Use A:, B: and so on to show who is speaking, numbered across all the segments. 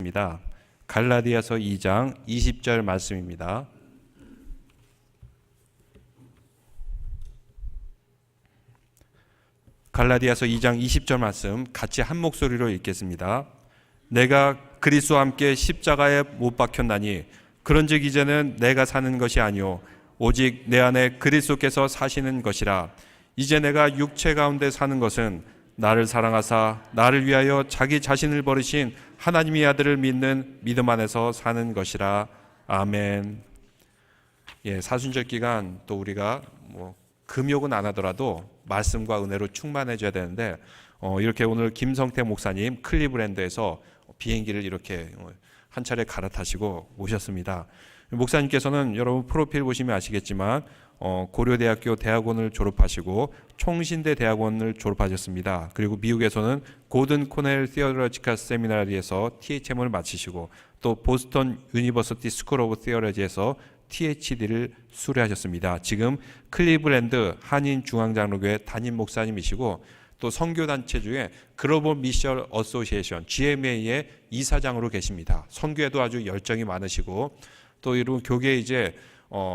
A: 읽겠습니다. 갈라디아서 2장 20절 말씀입니다. 갈라디아서 2장 20절 말씀 같이 한 목소리로 읽겠습니다. 내가 그리스도와 함께 십자가에 못 박혔나니 그런즉 이제는 내가 사는 것이 아니요 오직 내 안에 그리스도께서 사시는 것이라. 이제 내가 육체 가운데 사는 것은 나를 사랑하사 나를 위하여 자기 자신을 버리신 하나님의 아들을 믿는 믿음 안에서 사는 것이라. 아멘. 사순절 기간 또 우리가 금욕은 안 하더라도 말씀과 은혜로 충만해져야 되는데 이렇게 오늘 김성태 목사님 클리브랜드에서 비행기를 이렇게 한 차례 갈아타시고 오셨습니다. 목사님께서는 여러분 프로필 보시면 아시겠지만 고려대학교 대학원을 졸업하시고 총신대 대학원을 졸업하셨습니다. 그리고 미국에서는 고든 코넬 티어러지컬 세미나리에서 THM을 마치시고 또 보스턴 유니버시티 스쿨 오브 티어러지에서 THD를 수료하셨습니다. 지금 클리브랜드 한인중앙장로교회 담임 목사님이시고 또 선교단체 중에 글로벌 미션 어소시에이션 GMA의 이사장으로 계십니다. 선교에도 아주 열정이 많으시고 또 이런 교계 이제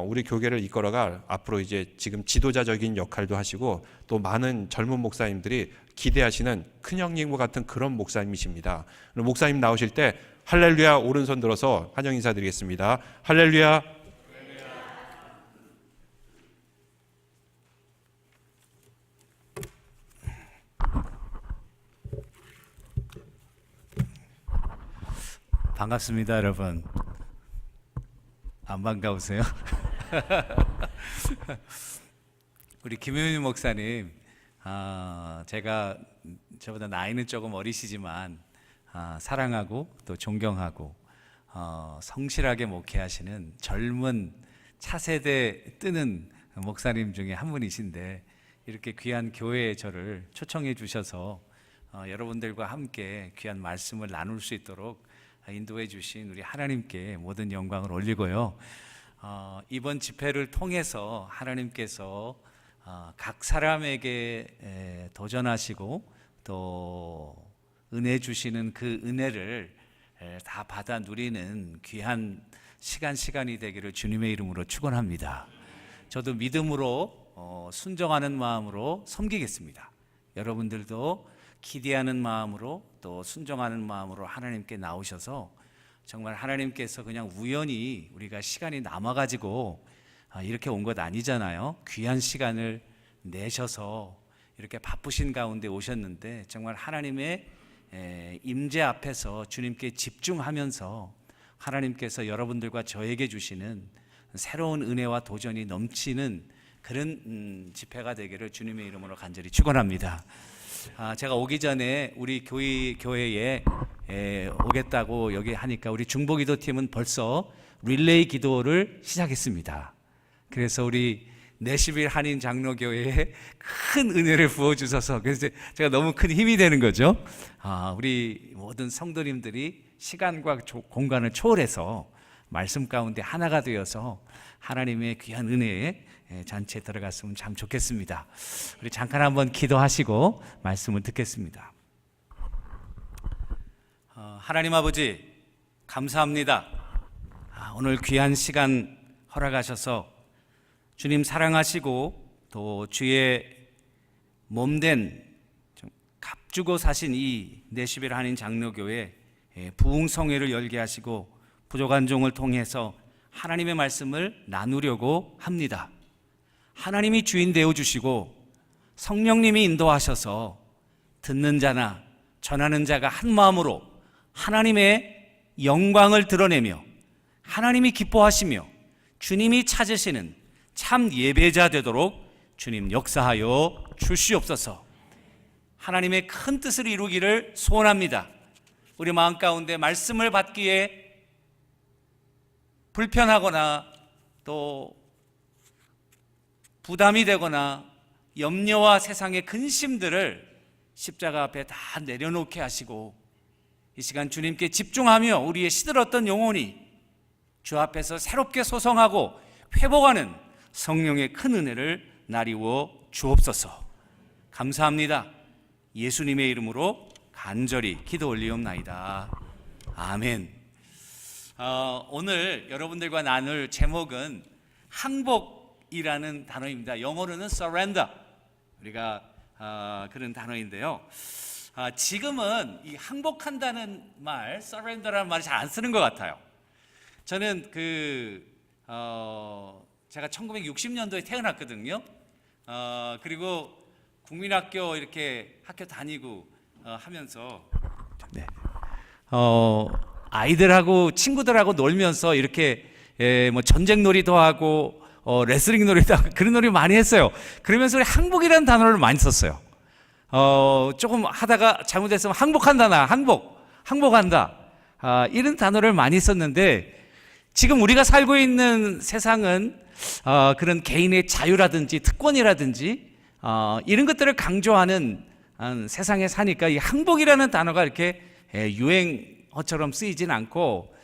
A: 우리 교계를 이끌어갈 앞으로 이제 지금 지도자적인 역할도 하시고 또 많은 젊은 목사님들이 기대하시는 큰형님과 같은 그런 목사님이십니다. 목사님 나오실 때 할렐루야 오른손 들어서 환영 인사드리겠습니다. 할렐루야.
B: 반갑습니다, 여러분. 안 반가우세요? 우리 김효윤 목사님, 제가 저보다 나이는 조금 어리시지만 사랑하고 또 존경하고 성실하게 목회하시는 젊은 차세대 뜨는 목사님 중에 한 분이신데 이렇게 귀한 교회에 저를 초청해 주셔서 여러분들과 함께 귀한 말씀을 나눌 수 있도록 인도해 주신 우리 하나님께 모든 영광을 올리고요. 이번 집회를 통해서 하나님께서 각 사람에게 도전하시고 또 은혜 주시는 그 은혜를 다 받아 누리는 귀한 시간이 되기를 주님의 이름으로 축원합니다. 저도 믿음으로 순종하는 마음으로 섬기겠습니다. 여러분들도 기대하는 마음으로 또 순종하는 마음으로 하나님께 나오셔서 정말 하나님께서 그냥 우연히 우리가 시간이 남아가지고 이렇게 온 것 아니잖아요. 귀한 시간을 내셔서 이렇게 바쁘신 가운데 오셨는데 정말 하나님의 임재 앞에서 주님께 집중하면서 하나님께서 여러분들과 저에게 주시는 새로운 은혜와 도전이 넘치는 그런 집회가 되기를 주님의 이름으로 간절히 축원합니다. 제가 오기 전에 우리 교회에 오겠다고 여기 하니까 우리 중보기도팀은 벌써 릴레이 기도를 시작했습니다. 그래서 우리 내시빌 한인 장로교회에 큰 은혜를 부어주셔서 그래서 제가 너무 큰 힘이 되는 거죠. 우리 모든 성도님들이 시간과 공간을 초월해서 말씀 가운데 하나가 되어서 하나님의 귀한 은혜에 잔치에 들어갔으면 참 좋겠습니다. 우리 잠깐 한번 기도하시고 말씀을 듣겠습니다. 하나님 아버지 감사합니다. 오늘 귀한 시간 허락하셔서 주님 사랑하시고 또 주의 몸된 값주고 사신 이 내시빌 한인 장로교회 부흥성회를 열게 하시고 부족한 종을 통해서 하나님의 말씀을 나누려고 합니다. 하나님이 주인 되어 주시고 성령님이 인도하셔서 듣는 자나 전하는 자가 한 마음으로 하나님의 영광을 드러내며 하나님이 기뻐하시며 주님이 찾으시는 참 예배자 되도록 주님 역사하여 주시옵소서. 하나님의 큰 뜻을 이루기를 소원합니다. 우리 마음 가운데 말씀을 받기에 불편하거나 또 부담이 되거나 염려와 세상의 근심들을 십자가 앞에 다 내려놓게 하시고 이 시간 주님께 집중하며 우리의 시들었던 영혼이 주 앞에서 새롭게 소성하고 회복하는 성령의 큰 은혜를 나리워 주옵소서. 감사합니다. 예수님의 이름으로 간절히 기도 올리옵나이다. 아멘. 오늘 여러분들과 나눌 제목은 항복이라는 단어입니다. 영어로는 surrender. 우리가 그런 단어인데요. 지금은 이 항복한다는 말, surrender라는 말을 잘 안 쓰는 것 같아요. 저는 제가 1960년도에 태어났거든요. 그리고 국민학교 이렇게 학교 다니고 하면서 네. 아이들하고 친구들하고 놀면서 이렇게 뭐 전쟁 놀이도 하고 레슬링 놀이도 하고 그런 놀이 많이 했어요. 그러면서 우리 항복이라는 단어를 많이 썼어요. 조금 하다가 잘못했으면 항복한다, 나 항복한다. 이런 단어를 많이 썼는데 지금 우리가 살고 있는 세상은 그런 개인의 자유라든지 특권이라든지 이런 것들을 강조하는 세상에 사니까 이 항복이라는 단어가 이렇게 유행어처럼 쓰이진 않고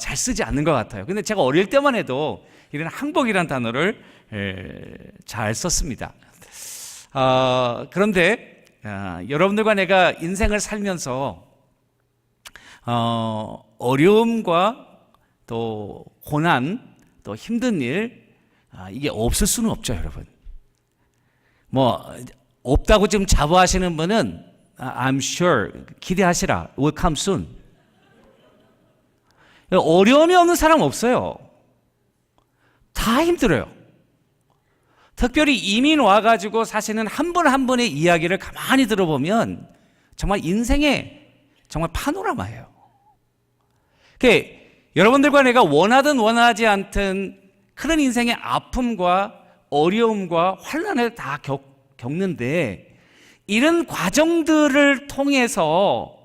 B: 잘 쓰지 않는 것 같아요. 근데 제가 어릴 때만 해도 이런 항복이라는 단어를 잘 썼습니다. 그런데 여러분들과 내가 인생을 살면서 어려움과 또 고난, 또 힘든 일 이게 없을 수는 없죠, 여러분. 뭐 없다고 지금 자부하시는 분은 I'm sure 기대하시라. will come soon. 어려움이 없는 사람 없어요. 다 힘들어요. 특별히 이민 와가지고 사시는 한 분 한 분의 이야기를 가만히 들어보면 정말 인생의 정말 파노라마예요. 여러분들과 내가 원하든 원하지 않든 그런 인생의 아픔과 어려움과 환난을 다 겪는데 이런 과정들을 통해서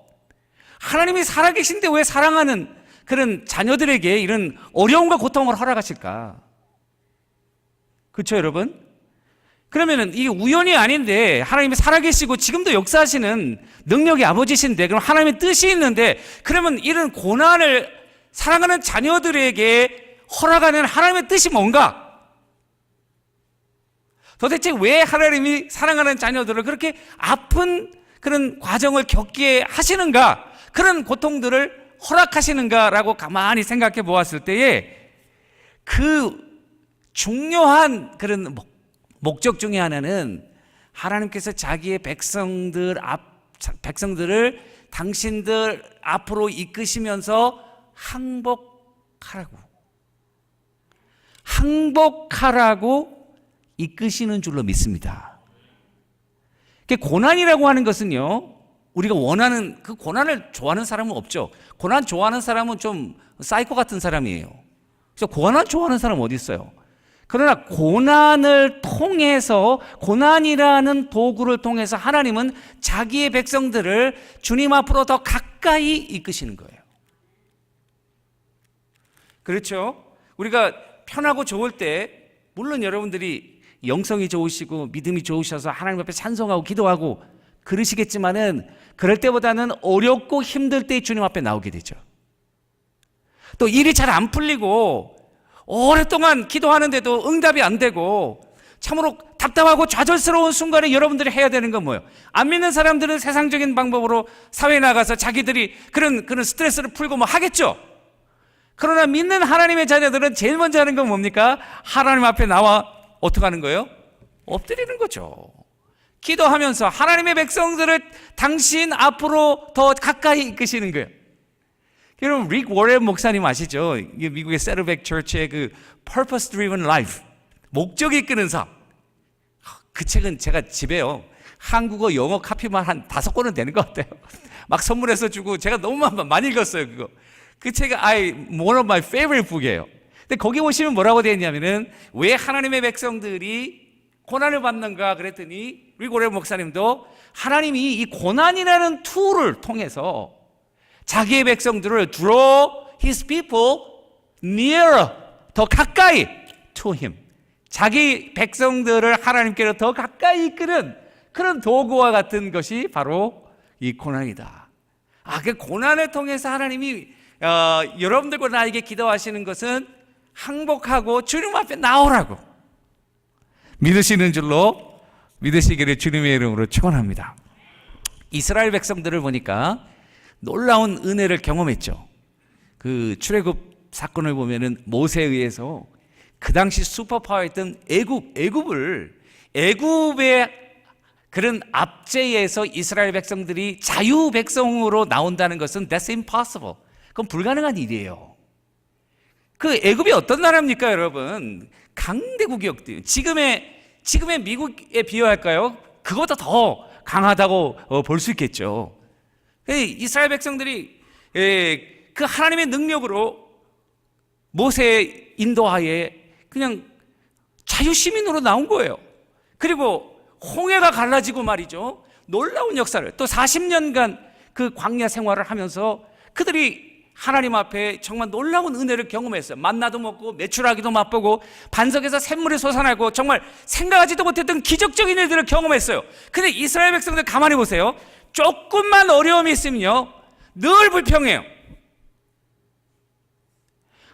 B: 하나님이 살아계신데 왜 사랑하는 그런 자녀들에게 이런 어려움과 고통을 허락하실까? 그렇죠, 여러분? 그러면은 이게 우연이 아닌데 하나님이 살아계시고 지금도 역사하시는 능력의 아버지신데 그럼 하나님의 뜻이 있는데 그러면 이런 고난을 사랑하는 자녀들에게 허락하는 하나님의 뜻이 뭔가? 도대체 왜 하나님이 사랑하는 자녀들을 그렇게 아픈 그런 과정을 겪게 하시는가? 그런 고통들을 허락하시는가라고 가만히 생각해 보았을 때에 그 중요한 그런 목적 중에 하나는 하나님께서 자기의 백성들을 당신들 앞으로 이끄시면서 항복하라고 이끄시는 줄로 믿습니다. 고난이라고 하는 것은요, 우리가 원하는 그 고난을 좋아하는 사람은 없죠. 고난 좋아하는 사람은 좀 사이코 같은 사람이에요. 그래서 고난 좋아하는 사람 어디 있어요? 그러나 고난을 통해서, 고난이라는 도구를 통해서 하나님은 자기의 백성들을 주님 앞으로 더 가까이 이끄시는 거예요. 그렇죠? 우리가 편하고 좋을 때 물론 여러분들이 영성이 좋으시고 믿음이 좋으셔서 하나님 앞에 찬송하고 기도하고 그러시겠지만은 그럴 때보다는 어렵고 힘들 때 주님 앞에 나오게 되죠. 또 일이 잘 안 풀리고 오랫동안 기도하는데도 응답이 안 되고 참으로 답답하고 좌절스러운 순간에 여러분들이 해야 되는 건 뭐예요? 안 믿는 사람들은 세상적인 방법으로 사회에 나가서 자기들이 그런 스트레스를 풀고 뭐 하겠죠. 그러나 믿는 하나님의 자녀들은 제일 먼저 하는 건 뭡니까? 하나님 앞에 나와 어떻게 하는 거예요? 엎드리는 거죠. 기도하면서 하나님의 백성들을 당신 앞으로 더 가까이 이끄시는 거예요. 여러분, 릭 워렌 목사님 아시죠? 미국의 세르백 처치의 그 Purpose Driven Life, 목적이 이끄는 삶. 그 책은 제가 집에요, 한국어 영어 카피만 한 5권은 되는 것 같아요. 막 선물해서 주고 제가 너무 많이 읽었어요. 그 책은 one of my favorite book이에요. 근데 거기 보시면 뭐라고 되어 있냐면은 왜 하나님의 백성들이 고난을 받는가 그랬더니 릭 워렌 목사님도 하나님이 이 고난이라는 툴을 통해서 자기의 백성들을 draw his people nearer, 더 가까이 to him, 자기 백성들을 하나님께로 더 가까이 이끄는 그런 도구와 같은 것이 바로 이 고난이다. 그 고난을 통해서 하나님이 여러분들과 나에게 기도하시는 것은 항복하고 주님 앞에 나오라고 믿으시는 줄로 믿으시기를 주님의 이름으로 축원합니다. 이스라엘 백성들을 보니까 놀라운 은혜를 경험했죠. 그 출애굽 사건을 보면은 모세에 의해서 그 당시 슈퍼파워였던 애굽의 그런 압제에서 이스라엘 백성들이 자유 백성으로 나온다는 것은 that's impossible. 그건 불가능한 일이에요. 그 애굽이 어떤 나라입니까, 여러분? 강대국이었대요. 지금의 미국에 비유할까요? 그거보다 더 강하다고 볼 수 있겠죠. 이스라엘 백성들이 그 하나님의 능력으로 모세의 인도하에 그냥 자유시민으로 나온 거예요. 그리고 홍해가 갈라지고 말이죠. 놀라운 역사를 또 40년간 그 광야 생활을 하면서 그들이 하나님 앞에 정말 놀라운 은혜를 경험했어요. 만나도 먹고 메추라기도 맛보고 반석에서 샘물이 솟아나고 정말 생각하지도 못했던 기적적인 일들을 경험했어요. 근데 이스라엘 백성들 가만히 보세요. 조금만 어려움이 있으면요 늘 불평해요.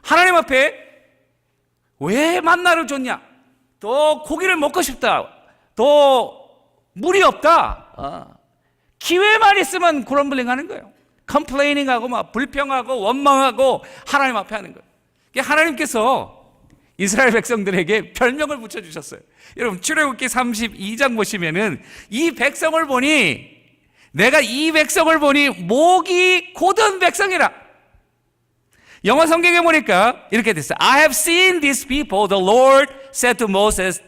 B: 하나님 앞에 왜 만나를 줬냐? 또 고기를 먹고 싶다. 또 물이 없다. 기회만 있으면 그럼블링 하는 거예요. 컴플레이닝하고 막 불평하고 원망하고 하나님 앞에 하는 거예요. 하나님께서 이스라엘 백성들에게 별명을 붙여주셨어요. 여러분 출애굽기 32장 보시면은 이 백성을 보니 내가 이 백성을 보니 목이 곧은 백성이라. 영어 성경에 보니까 이렇게 됐어요. I have seen these people, the Lord said to Moses,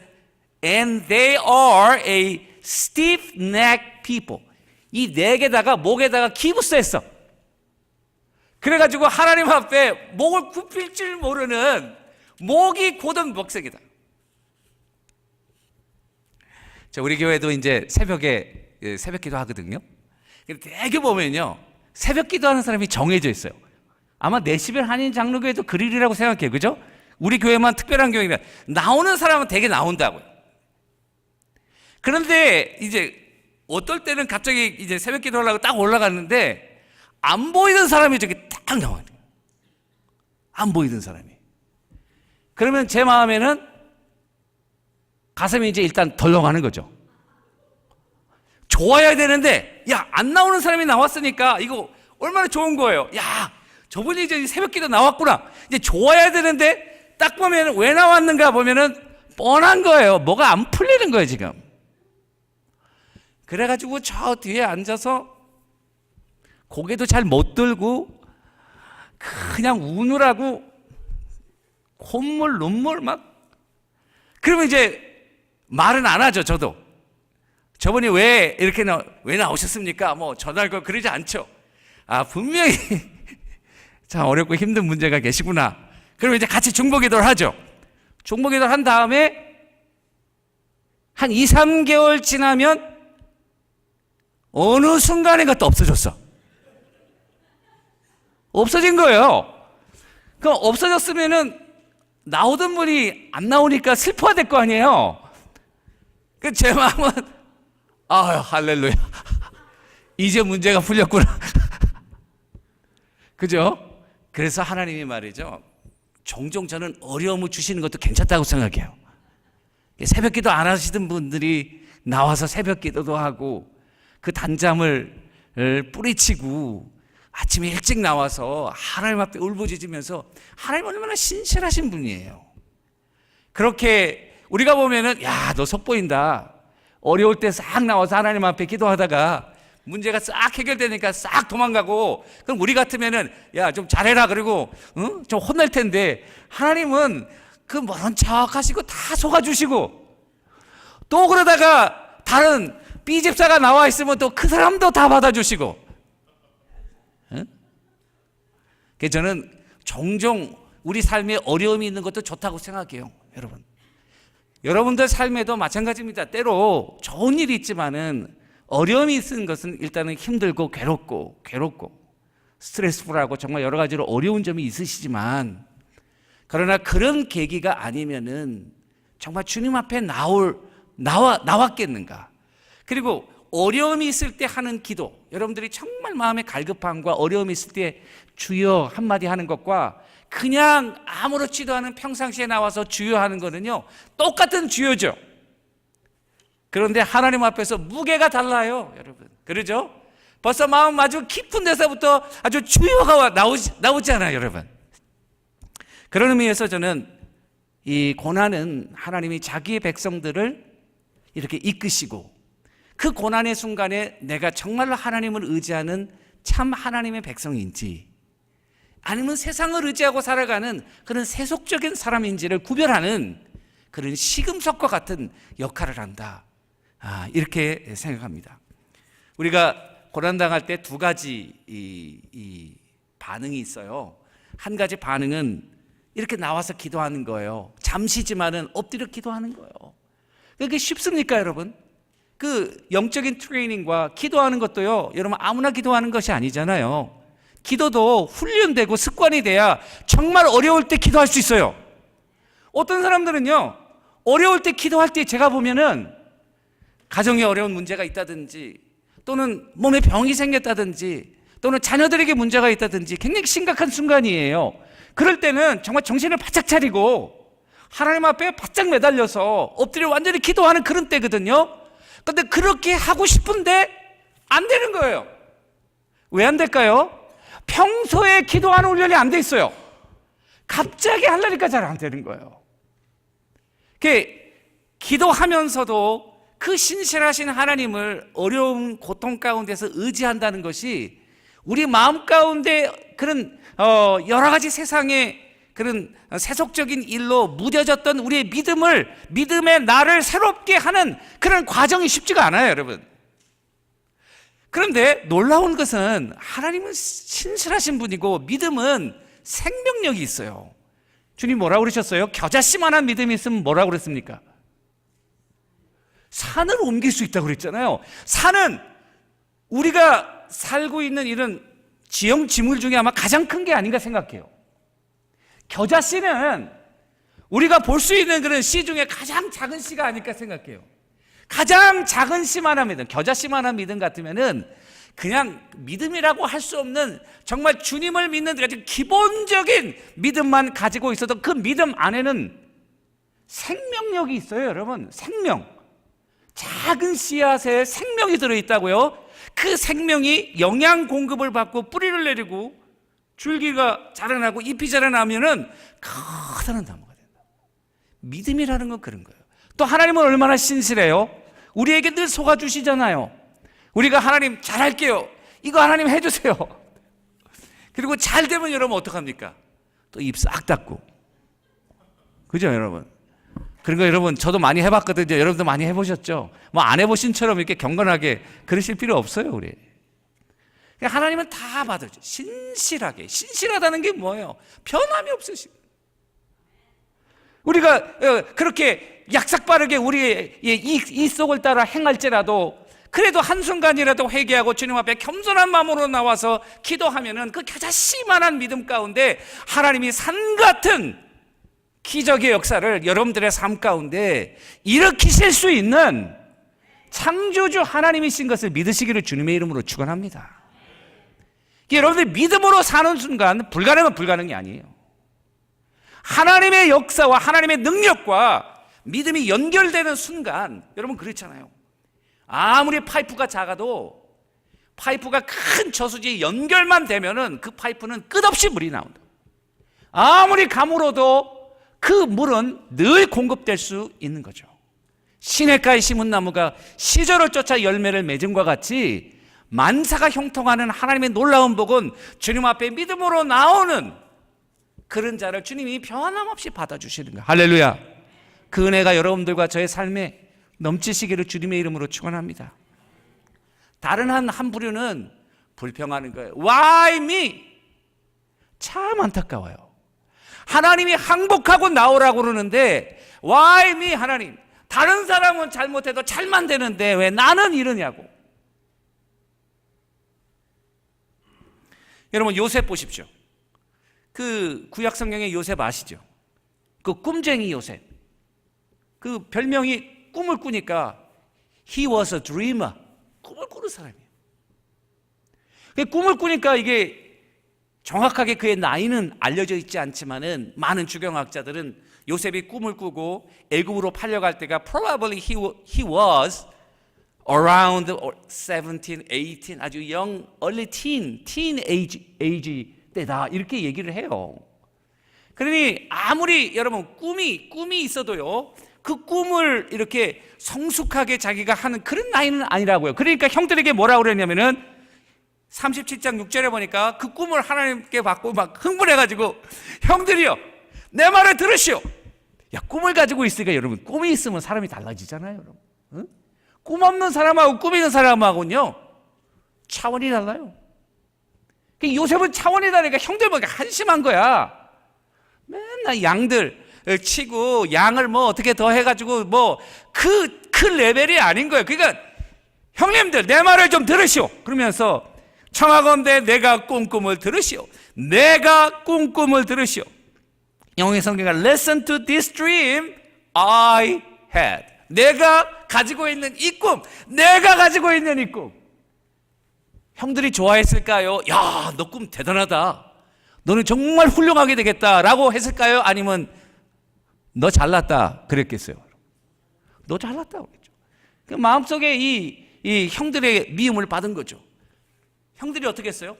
B: and they are a stiff-necked people. 이 넥에다가 목에다가 기부스했어. 그래가지고 하나님 앞에 목을 굽힐 줄 모르는 목이 곧은 백성이다. 자, 우리 교회도 이제 새벽에 새벽기도 하거든요. 근데 대개 보면요 새벽기도 하는 사람이 정해져 있어요. 아마 네시벨 한인 장로교회도 그 일이라고 생각해요. 그죠? 우리 교회만 특별한 교회라 나오는 사람은 되게 나온다고요. 그런데 이제 어떨 때는 갑자기 이제 새벽 기도하려고 딱 올라갔는데 안 보이던 사람이 저기 딱 나와요. 안 보이던 사람이. 그러면 제 마음에는 가슴이 이제 일단 덜렁하는 거죠. 좋아야 되는데 야, 안 나오는 사람이 나왔으니까 이거 얼마나 좋은 거예요. 야, 저분이 이제 새벽 기도 나왔구나. 이제 좋아야 되는데 딱 보면 왜 나왔는가 보면은 뻔한 거예요. 뭐가 안 풀리는 거예요, 지금. 그래가지고 저 뒤에 앉아서 고개도 잘 못 들고 그냥 우느라고 콧물 눈물 막 그러면 이제 말은 안 하죠. 저도 저분이 왜 이렇게 왜 나오셨습니까? 뭐 전화할 거 그러지 않죠. 아, 분명히 참 어렵고 힘든 문제가 계시구나. 그러면 이제 같이 중보기도를 하죠. 중보기도를 한 다음에 한 2, 3개월 지나면 어느 순간에가 또 없어졌어. 없어진 거예요. 그럼 없어졌으면은 나오던 분이 안 나오니까 슬퍼야 될 거 아니에요. 그 제 마음은 아유 할렐루야. 이제 문제가 풀렸구나. 그죠? 그래서 하나님이 말이죠. 종종 저는 어려움을 주시는 것도 괜찮다고 생각해요. 새벽 기도 안 하시던 분들이 나와서 새벽 기도도 하고 그 단잠을 뿌리치고 아침에 일찍 나와서 하나님 앞에 울부짖으면서 하나님 얼마나 신실하신 분이에요. 그렇게 우리가 보면은 야, 너 속보인다. 어려울 때 싹 나와서 하나님 앞에 기도하다가 문제가 싹 해결되니까 싹 도망가고 그럼 우리 같으면은 야, 좀 잘해라 그리고 좀 혼낼 텐데 하나님은 그 모른 척 하시고 다 속아주시고 또 그러다가 다른 B집사가 나와 있으면 또 그 사람도 다 받아주시고. 그래서 저는 종종 우리 삶에 어려움이 있는 것도 좋다고 생각해요. 여러분, 여러분들 삶에도 마찬가지입니다. 때로 좋은 일이 있지만은 어려움이 있는 것은 일단은 힘들고 괴롭고 스트레스풀하고 정말 여러 가지로 어려운 점이 있으시지만 그러나 그런 계기가 아니면은 정말 주님 앞에 나왔겠는가? 그리고 어려움이 있을 때 하는 기도, 여러분들이 정말 마음의 갈급함과 어려움이 있을 때 주여 한마디 하는 것과 그냥 아무렇지도 않은 평상시에 나와서 주여 하는 거는요 똑같은 주여죠. 그런데 하나님 앞에서 무게가 달라요, 여러분. 그러죠? 벌써 마음 아주 깊은 데서부터 아주 주여가 나오잖아요, 여러분. 그런 의미에서 저는 이 고난은 하나님이 자기의 백성들을 이렇게 이끄시고 그 고난의 순간에 내가 정말로 하나님을 의지하는 참 하나님의 백성인지 아니면 세상을 의지하고 살아가는 그런 세속적인 사람인지를 구별하는 그런 시금석과 같은 역할을 한다. 이렇게 생각합니다. 우리가 고난당할 때 두 가지 이 반응이 있어요. 한 가지 반응은 이렇게 나와서 기도하는 거예요. 잠시지만은 엎드려 기도하는 거예요. 그게 쉽습니까, 여러분? 그 영적인 트레이닝과 기도하는 것도요, 여러분 아무나 기도하는 것이 아니잖아요. 기도도 훈련되고 습관이 돼야 정말 어려울 때 기도할 수 있어요. 어떤 사람들은요, 어려울 때 기도할 때 제가 보면은 가정에 어려운 문제가 있다든지 또는 몸에 병이 생겼다든지 또는 자녀들에게 문제가 있다든지 굉장히 심각한 순간이에요. 그럴 때는 정말 정신을 바짝 차리고 하나님 앞에 바짝 매달려서 엎드려 완전히 기도하는 그런 때거든요. 근데 그렇게 하고 싶은데 안 되는 거예요. 왜 안 될까요? 평소에 기도하는 훈련이 안 돼 있어요. 갑자기 하려니까 잘 안 되는 거예요. 기도하면서도 그 신실하신 하나님을 어려운 고통 가운데서 의지한다는 것이 우리 마음 가운데 그런 여러 가지 세상의 그런 세속적인 일로 무뎌졌던 우리의 믿음의 나를 새롭게 하는 그런 과정이 쉽지가 않아요, 여러분. 그런데 놀라운 것은 하나님은 신실하신 분이고 믿음은 생명력이 있어요. 주님 뭐라고 그러셨어요? 겨자씨만한 믿음이 있으면 뭐라고 그랬습니까? 산을 옮길 수 있다고 그랬잖아요. 산은 우리가 살고 있는 이런 지형 지물 중에 아마 가장 큰 게 아닌가 생각해요. 겨자씨는 우리가 볼 수 있는 그런 씨 중에 가장 작은 씨가 아닐까 생각해요. 가장 작은 씨만한 믿음, 겨자씨만한 믿음 같으면은 그냥 믿음이라고 할 수 없는 정말 주님을 믿는 아주 기본적인 믿음만 가지고 있어도 그 믿음 안에는 생명력이 있어요, 여러분. 생명. 작은 씨앗에 생명이 들어있다고요. 그 생명이 영양 공급을 받고 뿌리를 내리고 줄기가 자라나고 잎이 자라나면은 커다란 나무가 된다. 믿음이라는 건 그런 거예요. 또 하나님은 얼마나 신실해요. 우리에게 늘 속아주시잖아요. 우리가 하나님 잘할게요. 이거 하나님 해주세요. 그리고 잘 되면 여러분 어떡합니까? 또 입 싹 닫고. 그죠, 여러분? 그런 거 여러분 저도 많이 해봤거든요. 여러분도 많이 해보셨죠? 뭐 안 해보신 처럼 이렇게 경건하게 그러실 필요 없어요, 우리. 하나님은 다 받아줘. 신실하게. 신실하다는 게 뭐예요? 변함이 없으신. 우리가 그렇게 약삭빠르게 우리의 이 속을 따라 행할지라도 그래도 한순간이라도 회개하고 주님 앞에 겸손한 마음으로 나와서 기도하면은 그 겨자씨만한 믿음 가운데 하나님이 산 같은 기적의 역사를 여러분들의 삶 가운데 일으키실 수 있는 창조주 하나님이신 것을 믿으시기를 주님의 이름으로 축원합니다. 여러분들 믿음으로 사는 순간 불가능은 불가능이 아니에요. 하나님의 역사와 하나님의 능력과 믿음이 연결되는 순간 여러분 그렇잖아요. 아무리 파이프가 작아도 파이프가 큰 저수지에 연결만 되면은 그 파이프는 끝없이 물이 나온다. 아무리 가물어도 그 물은 늘 공급될 수 있는 거죠. 시냇가에 심은 나무가 시절을 쫓아 열매를 맺음과 같이 만사가 형통하는 하나님의 놀라운 복은 주님 앞에 믿음으로 나오는 그런 자를 주님이 변함없이 받아주시는 거예요. 할렐루야. 그 은혜가 여러분들과 저의 삶에 넘치시기를 주님의 이름으로 축원합니다. 다른 한 부류는 불평하는 거예요. Why me? 참 안타까워요. 하나님이 항복하고 나오라고 그러는데 Why me 하나님? 다른 사람은 잘못해도 잘만 되는데 왜 나는 이러냐고. 여러분 요셉 보십시오. 그 구약 성경의 요셉 아시죠? 그 꿈쟁이 요셉. 그 별명이 꿈을 꾸니까 He was a dreamer. 꿈을 꾸는 사람이에요. 꿈을 꾸니까 이게 정확하게 그의 나이는 알려져 있지 않지만은 많은 주경학자들은 요셉이 꿈을 꾸고 애굽으로 팔려갈 때가 probably he was around 17, 18 아주 early teen age 때다 이렇게 얘기를 해요. 그러니 아무리 여러분 꿈이 있어도요, 그 꿈을 이렇게 성숙하게 자기가 하는 그런 나이는 아니라고요. 그러니까 형들에게 뭐라고 그랬냐면은 37장 6절에 보니까 그 꿈을 하나님께 받고 막 흥분해가지고 형들이요 내 말을 들으시오. 야, 꿈을 가지고 있으니까 여러분, 꿈이 있으면 사람이 달라지잖아요, 여러분. 응? 꿈 없는 사람하고 꿈 있는 사람하고는요 차원이 달라요. 요셉은 차원이 다르니까 형들 보니까 한심한 거야. 맨날 양들 치고 양을 뭐 어떻게 더 해가지고 뭐 그 레벨이 아닌 거예요. 그러니까 형님들 내 말을 좀 들으시오. 그러면서 청하건대 내가 꿈을 들으시오. 내가 꿈을 들으시오. 영의 성경가 Listen to this dream I had. 내가 가지고 있는 이 꿈, 내가 가지고 있는 이 꿈. 형들이 좋아했을까요? 야, 너 꿈 대단하다. 너는 정말 훌륭하게 되겠다라고 했을까요? 아니면 너 잘났다 그랬겠어요? 너 잘났다 그랬죠. 그 마음속에 이 형들의 미움을 받은 거죠. 형들이 어떻게 했어요?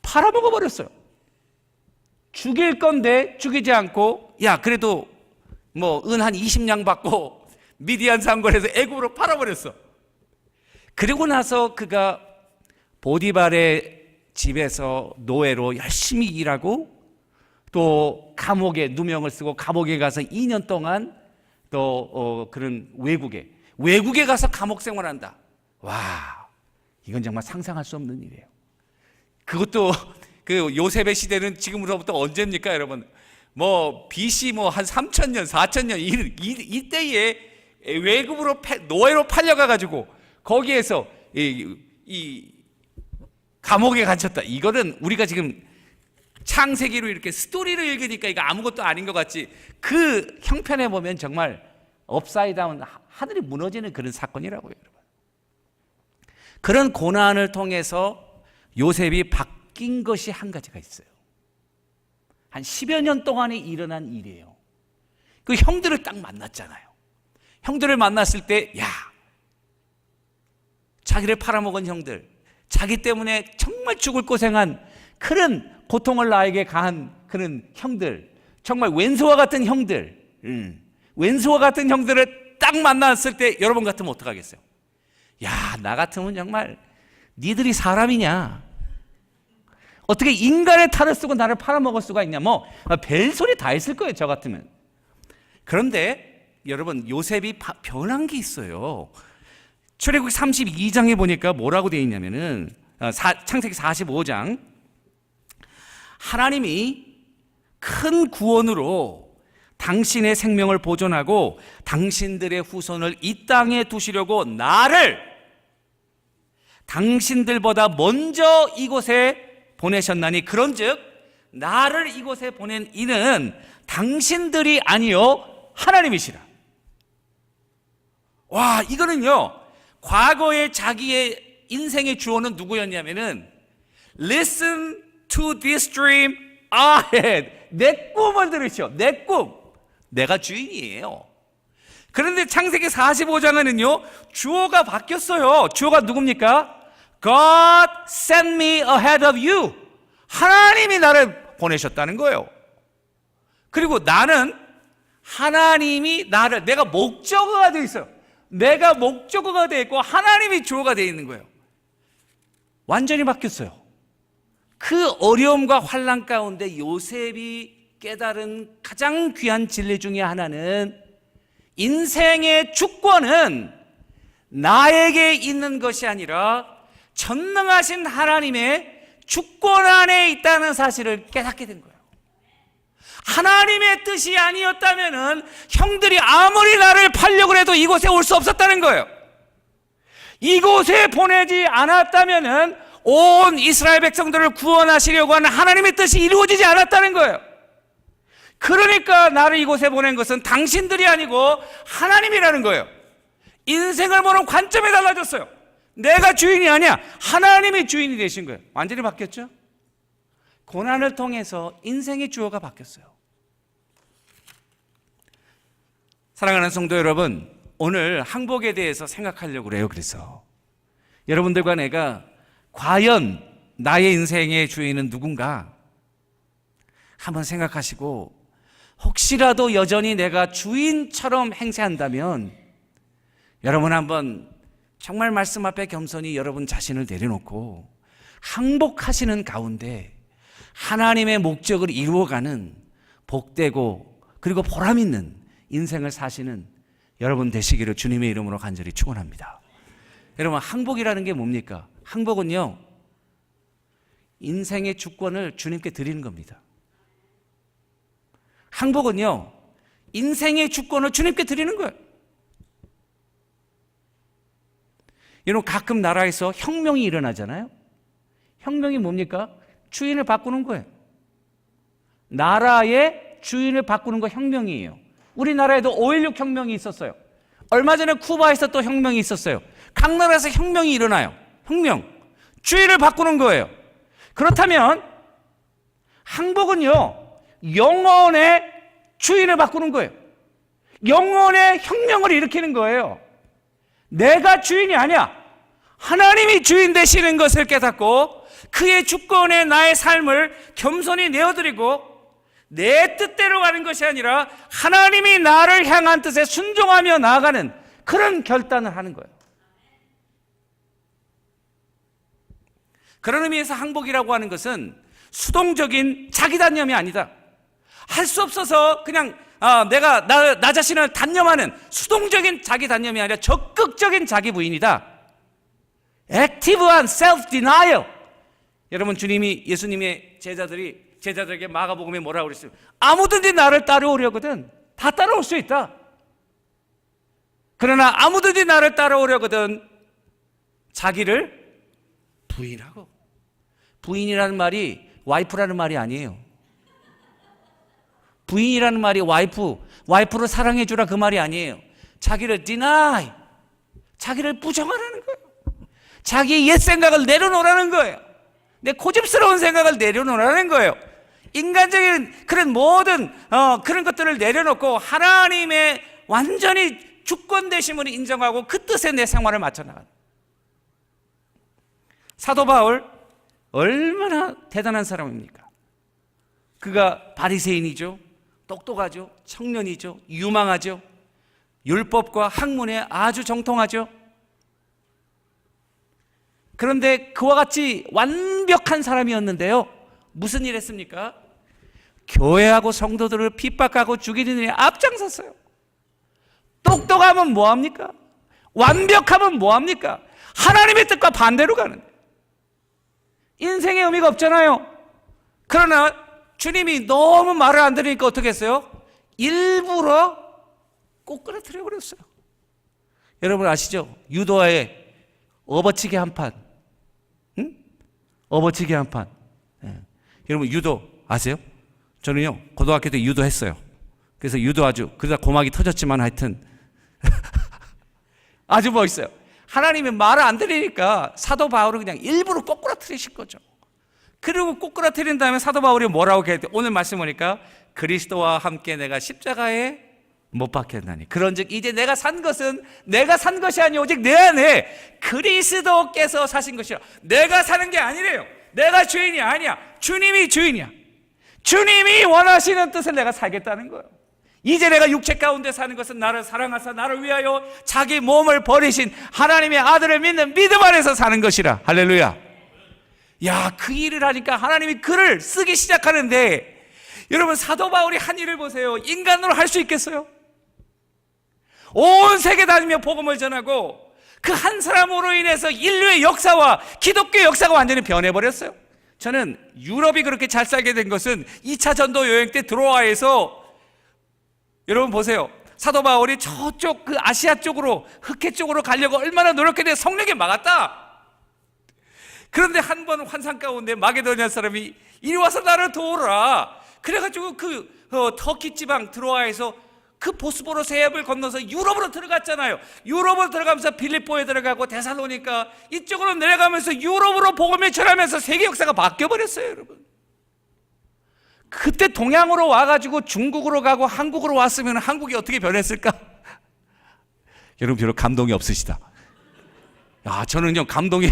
B: 팔아먹어 버렸어요. 죽일 건데 죽이지 않고, 야 그래도 뭐 은 한 20냥 받고 미디안 상거에서 애굽으로 팔아버렸어. 그리고 나서 그가 보디발의 집에서 노예로 열심히 일하고 또 감옥에 누명을 쓰고 감옥에 가서 2년 동안 또 그런 외국에 가서 감옥 생활한다. 와, 이건 정말 상상할 수 없는 일이에요. 그것도 그 요셉의 시대는 지금으로부터 언제입니까, 여러분? 뭐 BC 뭐 한 3,000년, 4,000년 이때에 외국으로 노예로 팔려가 가지고 거기에서 이 감옥에 갇혔다. 이거는 우리가 지금 창세기로 이렇게 스토리를 읽으니까 이거 아무것도 아닌 것 같지, 그 형편에 보면 정말 업사이드 다운, 하늘이 무너지는 그런 사건이라고요, 여러분. 그런 고난을 통해서 요셉이 바뀐 것이 한 가지가 있어요. 한 10여 년 동안에 일어난 일이에요. 그 형들을 딱 만났잖아요. 형들을 만났을 때, 야, 자기를 팔아먹은 형들, 자기 때문에 정말 죽을 고생한 그런 고통을 나에게 가한 그런 형들, 정말 왼수와 같은 형들, 왼수와 같은 형들을 딱 만났을 때 여러분 같으면 어떡하겠어요? 야, 나 같으면 정말 니들이 사람이냐? 어떻게 인간의 탈을 쓰고 나를 팔아먹을 수가 있냐? 뭐 별소리 다 했을 거예요, 저 같으면. 그런데 여러분, 요셉이 변한 게 있어요. 출애굽기 32장에 보니까 뭐라고 되어 있냐면은 창세기 45장, 하나님이 큰 구원으로 당신의 생명을 보존하고 당신들의 후손을 이 땅에 두시려고 나를 당신들보다 먼저 이곳에 보내셨나니, 그런즉 나를 이곳에 보낸 이는 당신들이 아니요 하나님이시라. 와, 이거는요, 과거에 자기의 인생의 주어는 누구였냐면은 Listen to this dream I had. 내 꿈을 들으시오. 내 꿈. 내가 주인이에요. 그런데 창세기 45장에는요 주어가 바뀌었어요. 주어가 누굽니까? God sent me ahead of you. 하나님이 나를 보내셨다는 거예요. 그리고 나는 하나님이 나를, 내가 목적어가 되어 있어요. 내가 목적어가 되어 있고 하나님이 주어가 되어 있는 거예요. 완전히 바뀌었어요. 그 어려움과 환난 가운데 요셉이 깨달은 가장 귀한 진리 중에 하나는 인생의 주권은 나에게 있는 것이 아니라 전능하신 하나님의 주권 안에 있다는 사실을 깨닫게 된 거예요. 하나님의 뜻이 아니었다면 형들이 아무리 나를 팔려고 해도 이곳에 올 수 없었다는 거예요. 이곳에 보내지 않았다면 온 이스라엘 백성들을 구원하시려고 하는 하나님의 뜻이 이루어지지 않았다는 거예요. 그러니까 나를 이곳에 보낸 것은 당신들이 아니고 하나님이라는 거예요. 인생을 보는 관점이 달라졌어요. 내가 주인이 아니야, 하나님이 주인이 되신 거예요. 완전히 바뀌었죠? 고난을 통해서 인생의 주어가 바뀌었어요. 사랑하는 성도 여러분, 오늘 항복에 대해서 생각하려고 그래요. 그래서 여러분들과 내가 과연 나의 인생의 주인은 누군가 한번 생각하시고, 혹시라도 여전히 내가 주인처럼 행세한다면 여러분 한번 정말 말씀 앞에 겸손히 여러분 자신을 내려놓고 항복하시는 가운데 하나님의 목적을 이루어가는 복되고 그리고 보람 있는 인생을 사시는 여러분 되시기를 주님의 이름으로 간절히 축원합니다. 여러분, 항복이라는 게 뭡니까? 항복은요, 인생의 주권을 주님께 드리는 겁니다. 항복은요, 인생의 주권을 주님께 드리는 거예요. 여러분, 가끔 나라에서 혁명이 일어나잖아요. 혁명이 뭡니까? 주인을 바꾸는 거예요. 나라의 주인을 바꾸는 거 혁명이에요. 우리나라에도 5.16 혁명이 있었어요. 얼마 전에 쿠바에서 또 혁명이 있었어요. 각 나라에서 혁명이 일어나요. 혁명. 주인을 바꾸는 거예요. 그렇다면 항복은요, 영혼의 주인을 바꾸는 거예요. 영혼의 혁명을 일으키는 거예요. 내가 주인이 아니야. 하나님이 주인 되시는 것을 깨닫고 그의 주권에 나의 삶을 겸손히 내어드리고 내 뜻대로 가는 것이 아니라 하나님이 나를 향한 뜻에 순종하며 나아가는 그런 결단을 하는 거예요. 그런 의미에서 항복이라고 하는 것은 수동적인 자기단념이 아니다. 할 수 없어서 그냥 내가 나 자신을 단념하는 수동적인 자기단념이 아니라 적극적인 자기 부인이다. 액티브한 셀프 디나이얼. 여러분, 예수님의 제자들에게 마가복음에 뭐라고 그랬어요? 아무든지 나를 따라오려거든 다 따라올 수 있다. 그러나 아무든지 나를 따라오려거든 자기를 부인하고. 부인이라는 말이 와이프라는 말이 아니에요. 부인이라는 말이 와이프를 사랑해 주라 그 말이 아니에요. 자기를 deny, 자기를 부정하라는 거예요. 자기의 옛 생각을 내려놓으라는 거예요. 내 고집스러운 생각을 내려놓으라는 거예요. 인간적인 그런 모든 그런 것들을 내려놓고 하나님의 완전히 주권 되심을 인정하고 그 뜻에 내 생활을 맞춰 나가는. 사도 바울 얼마나 대단한 사람입니까? 그가 바리새인이죠. 똑똑하죠. 청년이죠. 유망하죠. 율법과 학문에 아주 정통하죠. 그런데 그와 같이 완벽한 사람이었는데요, 무슨 일 했습니까? 교회하고 성도들을 핍박하고 죽이는 일에 앞장섰어요. 똑똑하면 뭐합니까? 완벽하면 뭐합니까? 하나님의 뜻과 반대로 가는. 인생의 의미가 없잖아요. 그러나 주님이 너무 말을 안 들으니까 어떻게 했어요? 일부러 꼬꾸라뜨려 버렸어요. 여러분 아시죠? 유도와의 업어치기 한판. 응? 업어치기 한판. 네. 여러분 유도 아세요? 저는요 고등학교 때 유도했어요. 그래서 유도 그러다 고막이 터졌지만 하여튼 아주 멋있어요. 하나님이 말을 안 들으니까 사도 바울은 그냥 일부러 꼬꾸라뜨리신 거죠. 그리고 꼬꾸라뜨린 다음에 사도 바울이 뭐라고 했대? 오늘 말씀 보니까 그리스도와 함께 내가 십자가에 못 박혔나니 그런즉 이제 내가 산 것은 내가 산 것이 아니오 오직 내 안에 그리스도께서 사신 것이라. 내가 사는 게 아니래요. 내가 주인이 아니야. 주님이 주인이야. 주님이 원하시는 뜻을 내가 살겠다는 거예요. 이제 내가 육체 가운데 사는 것은 나를 사랑하사 나를 위하여 자기 몸을 버리신 하나님의 아들을 믿는 믿음 안에서 사는 것이라. 할렐루야. 야, 그 일을 하니까 하나님이 글을 쓰기 시작하는데, 여러분 사도 바울이 한 일을 보세요. 인간으로 할 수 있겠어요? 온 세계 다니며 복음을 전하고 그 한 사람으로 인해서 인류의 역사와 기독교의 역사가 완전히 변해버렸어요. 저는 유럽이 그렇게 잘 살게 된 것은 2차 전도 여행 때 드로아에서, 여러분 보세요. 사도 바울이 저쪽 그 아시아 쪽으로 흑해 쪽으로 가려고 얼마나 노력했는데 성령이 막았다. 그런데 한 번 환상 가운데 마게도니아 사람이 이리 와서 나를 도우라. 그래가지고 터키 지방 드로아에서 그 보스포러스 해협을 건너서 유럽으로 들어갔잖아요. 유럽으로 들어가면서 빌립보에 들어가고 데살로니가 이쪽으로 내려가면서 유럽으로 복음을 전하면서 세계 역사가 바뀌어버렸어요, 여러분. 그때 동양으로 와가지고 중국으로 가고 한국으로 왔으면 한국이 어떻게 변했을까? 여러분 별로 감동이 없으시다. 야, 저는요 감동이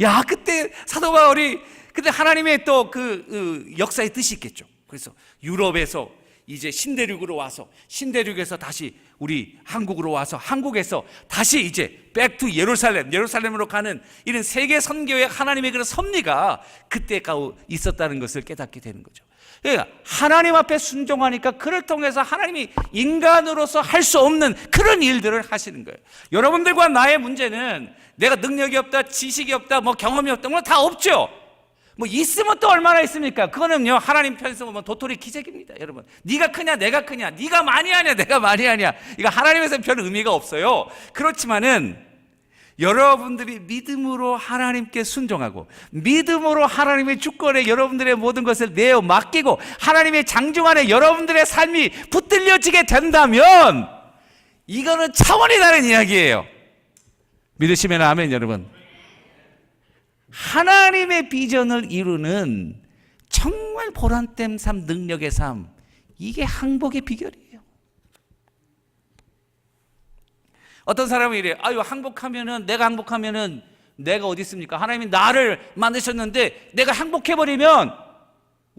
B: 야 그때 사도 바울이 그때 하나님의 또 그 역사의 뜻이 있겠죠. 그래서 유럽에서 이제 신대륙으로 와서 신대륙에서 다시 우리 한국으로 와서 한국에서 다시 이제 back to 예루살렘으로 가는 이런 세계 선교의 하나님의 그런 섭리가 그때 있었다는 것을 깨닫게 되는 거죠. 그러니까 하나님 앞에 순종하니까 그를 통해서 하나님이 인간으로서 할 수 없는 그런 일들을 하시는 거예요. 여러분들과 나의 문제는 내가 능력이 없다, 지식이 없다, 뭐 경험이 없다, 뭐 다 없죠. 뭐 있으면 또 얼마나 있습니까? 그거는요 하나님 편에서 보면 도토리 기적입니다. 여러분, 네가 크냐 내가 크냐, 네가 많이 하냐 내가 많이 하냐, 이거 하나님에서는 별 의미가 없어요. 그렇지만은 여러분들이 믿음으로 하나님께 순종하고 믿음으로 하나님의 주권에 여러분들의 모든 것을 내어 맡기고 하나님의 장중 안에 여러분들의 삶이 붙들려지게 된다면 이거는 차원이 다른 이야기예요. 믿으시면 아멘. 여러분, 하나님의 비전을 이루는 정말 보람된 삶, 능력의 삶, 이게 항복의 비결이에요. 어떤 사람은 이래, 아유 항복하면은 내가 어디 있습니까? 하나님이 나를 만드셨는데 내가 항복해버리면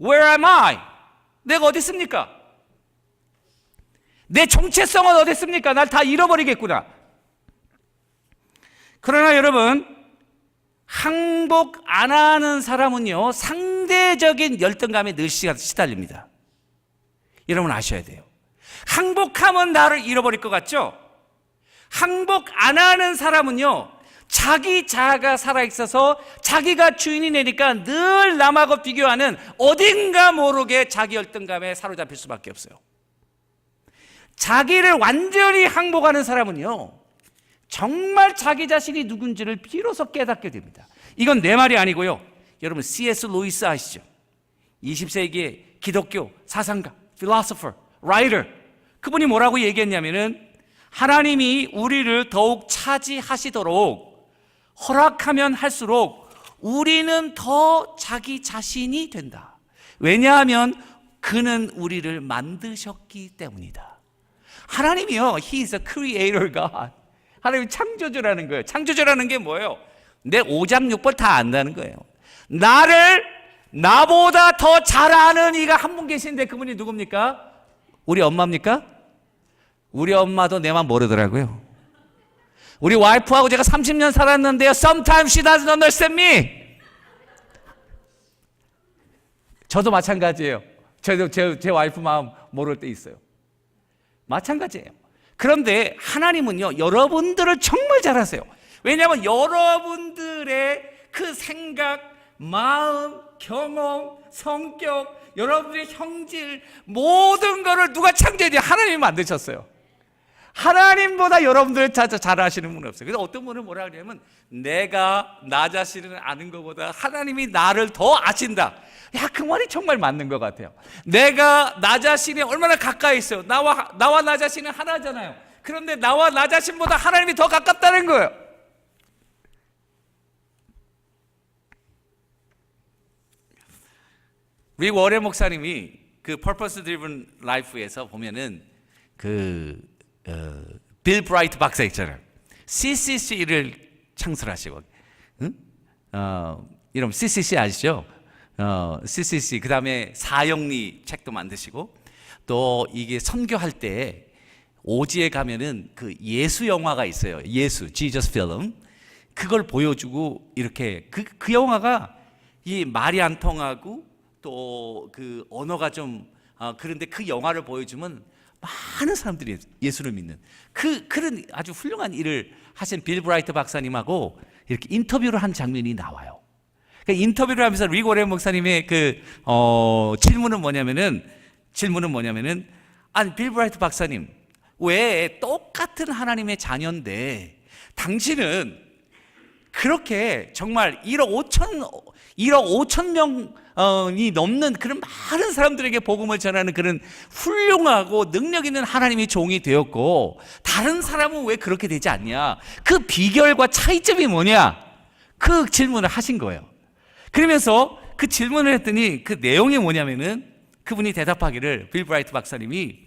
B: Where am I? 내가 어디 있습니까? 내 정체성은 어디 있습니까? 날 다 잃어버리겠구나. 그러나 여러분, 항복 안 하는 사람은요 상대적인 열등감에 늘 시달립니다. 여러분 아셔야 돼요. 항복하면 나를 잃어버릴 것 같죠? 항복 안 하는 사람은요 자기 자아가 살아있어서 자기가 주인이 되니까 늘 남하고 비교하는 어딘가 모르게 자기 열등감에 사로잡힐 수밖에 없어요. 자기를 완전히 항복하는 사람은요 정말 자기 자신이 누군지를 비로소 깨닫게 됩니다. 이건 내 말이 아니고요, 여러분 C.S. 루이스 아시죠? 20세기의 기독교 사상가, philosopher, writer, 그분이 뭐라고 얘기했냐면은 하나님이 우리를 더욱 차지하시도록 허락하면 할수록 우리는 더 자기 자신이 된다. 왜냐하면 그는 우리를 만드셨기 때문이다. 하나님이요, He is a creator God. 하나님이 창조주라는 거예요. 창조주라는 게 뭐예요? 내 오장육부 다 안다는 거예요. 나를 나보다 더 잘 아는 이가 한 분 계신데 그분이 누굽니까? 우리 엄마입니까? 우리 엄마도 내만 모르더라고요. 우리 와이프하고 제가 30년 살았는데요, sometimes she doesn't understand me. 저도 마찬가지예요. 저도 제 와이프 마음 모를 때 있어요. 마찬가지예요. 그런데 하나님은요 여러분들을 정말 잘 아세요. 왜냐하면 여러분들의 그 생각, 마음, 경험, 성격, 여러분들의 형질, 모든 거를 누가 창조해야 하나님이 만드셨어요. 하나님보다 여러분들을 잘 아시는 분은 없어요. 그래서 어떤 분은 뭐라 그러냐면 내가 나 자신을 아는 것보다 하나님이 나를 더 아신다. 야, 그 말이 정말 맞는 것 같아요. 내가 나 자신이 얼마나 가까이 있어요. 나와 나 자신은 하나잖아요. 그런데 나와 나 자신보다 하나님이 더 가깝다는 거예요. 우리 워렌 목사님이 그 Purpose Driven Life에서 보면은 빌 브라이트 박사 있잖아요. CCC를 창설하시고, 이런 CCC 아시죠? CCC, 그 다음에 사형리 책도 만드시고, 또 이게 선교할 때 오지에 가면은 그 예수 영화가 있어요. 예수, Jesus film. 그걸 보여주고 이렇게 그 영화가 이 말이 안 통하고 또 그 언어가 좀 그런데 그 영화를 보여주면 많은 사람들이 예수를 믿는 그런 아주 훌륭한 일을 하신 빌 브라이트 박사님하고 이렇게 인터뷰를 한 장면이 나와요. 그러니까 인터뷰를 하면서 릭 워렌 목사님의 질문은 뭐냐면은 아니 빌 브라이트 박사님, 왜 똑같은 하나님의 자녀인데 당신은 그렇게 정말 1억 5천 명이 넘는 그런 많은 사람들에게 복음을 전하는 그런 훌륭하고 능력 있는 하나님의 종이 되었고 다른 사람은 왜 그렇게 되지 않냐? 그 비결과 차이점이 뭐냐? 그 질문을 하신 거예요. 그러면서 그 질문을 했더니 그 내용이 뭐냐면은 그분이 대답하기를, 빌 브라이트 박사님이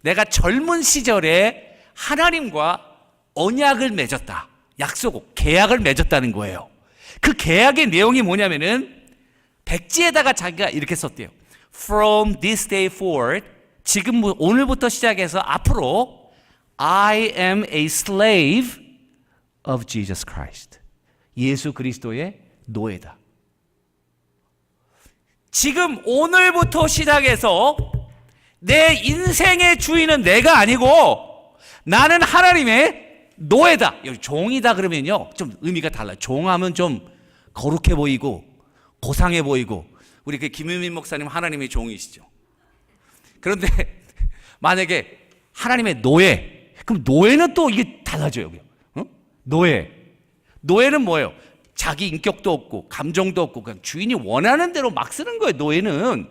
B: 내가 젊은 시절에 하나님과 언약을 맺었다. 약속, 계약을 맺었다는 거예요. 그 계약의 내용이 뭐냐면은 백지에다가 자기가 이렇게 썼대요. From this day forward, 지금 오늘부터 시작해서 앞으로 I am a slave of Jesus Christ. 예수 그리스도의 노예다. 지금 오늘부터 시작해서 내 인생의 주인은 내가 아니고 나는 하나님의 노예다. 여기 종이다 그러면요 좀 의미가 달라요. 종하면 좀 거룩해 보이고 고상해 보이고, 우리 그 김유민 목사님 하나님의 종이시죠. 그런데 만약에 하나님의 노예, 그럼 노예는 또 이게 달라져요. 노예는 뭐예요? 자기 인격도 없고 감정도 없고 그냥 주인이 원하는 대로 막 쓰는 거예요. 노예는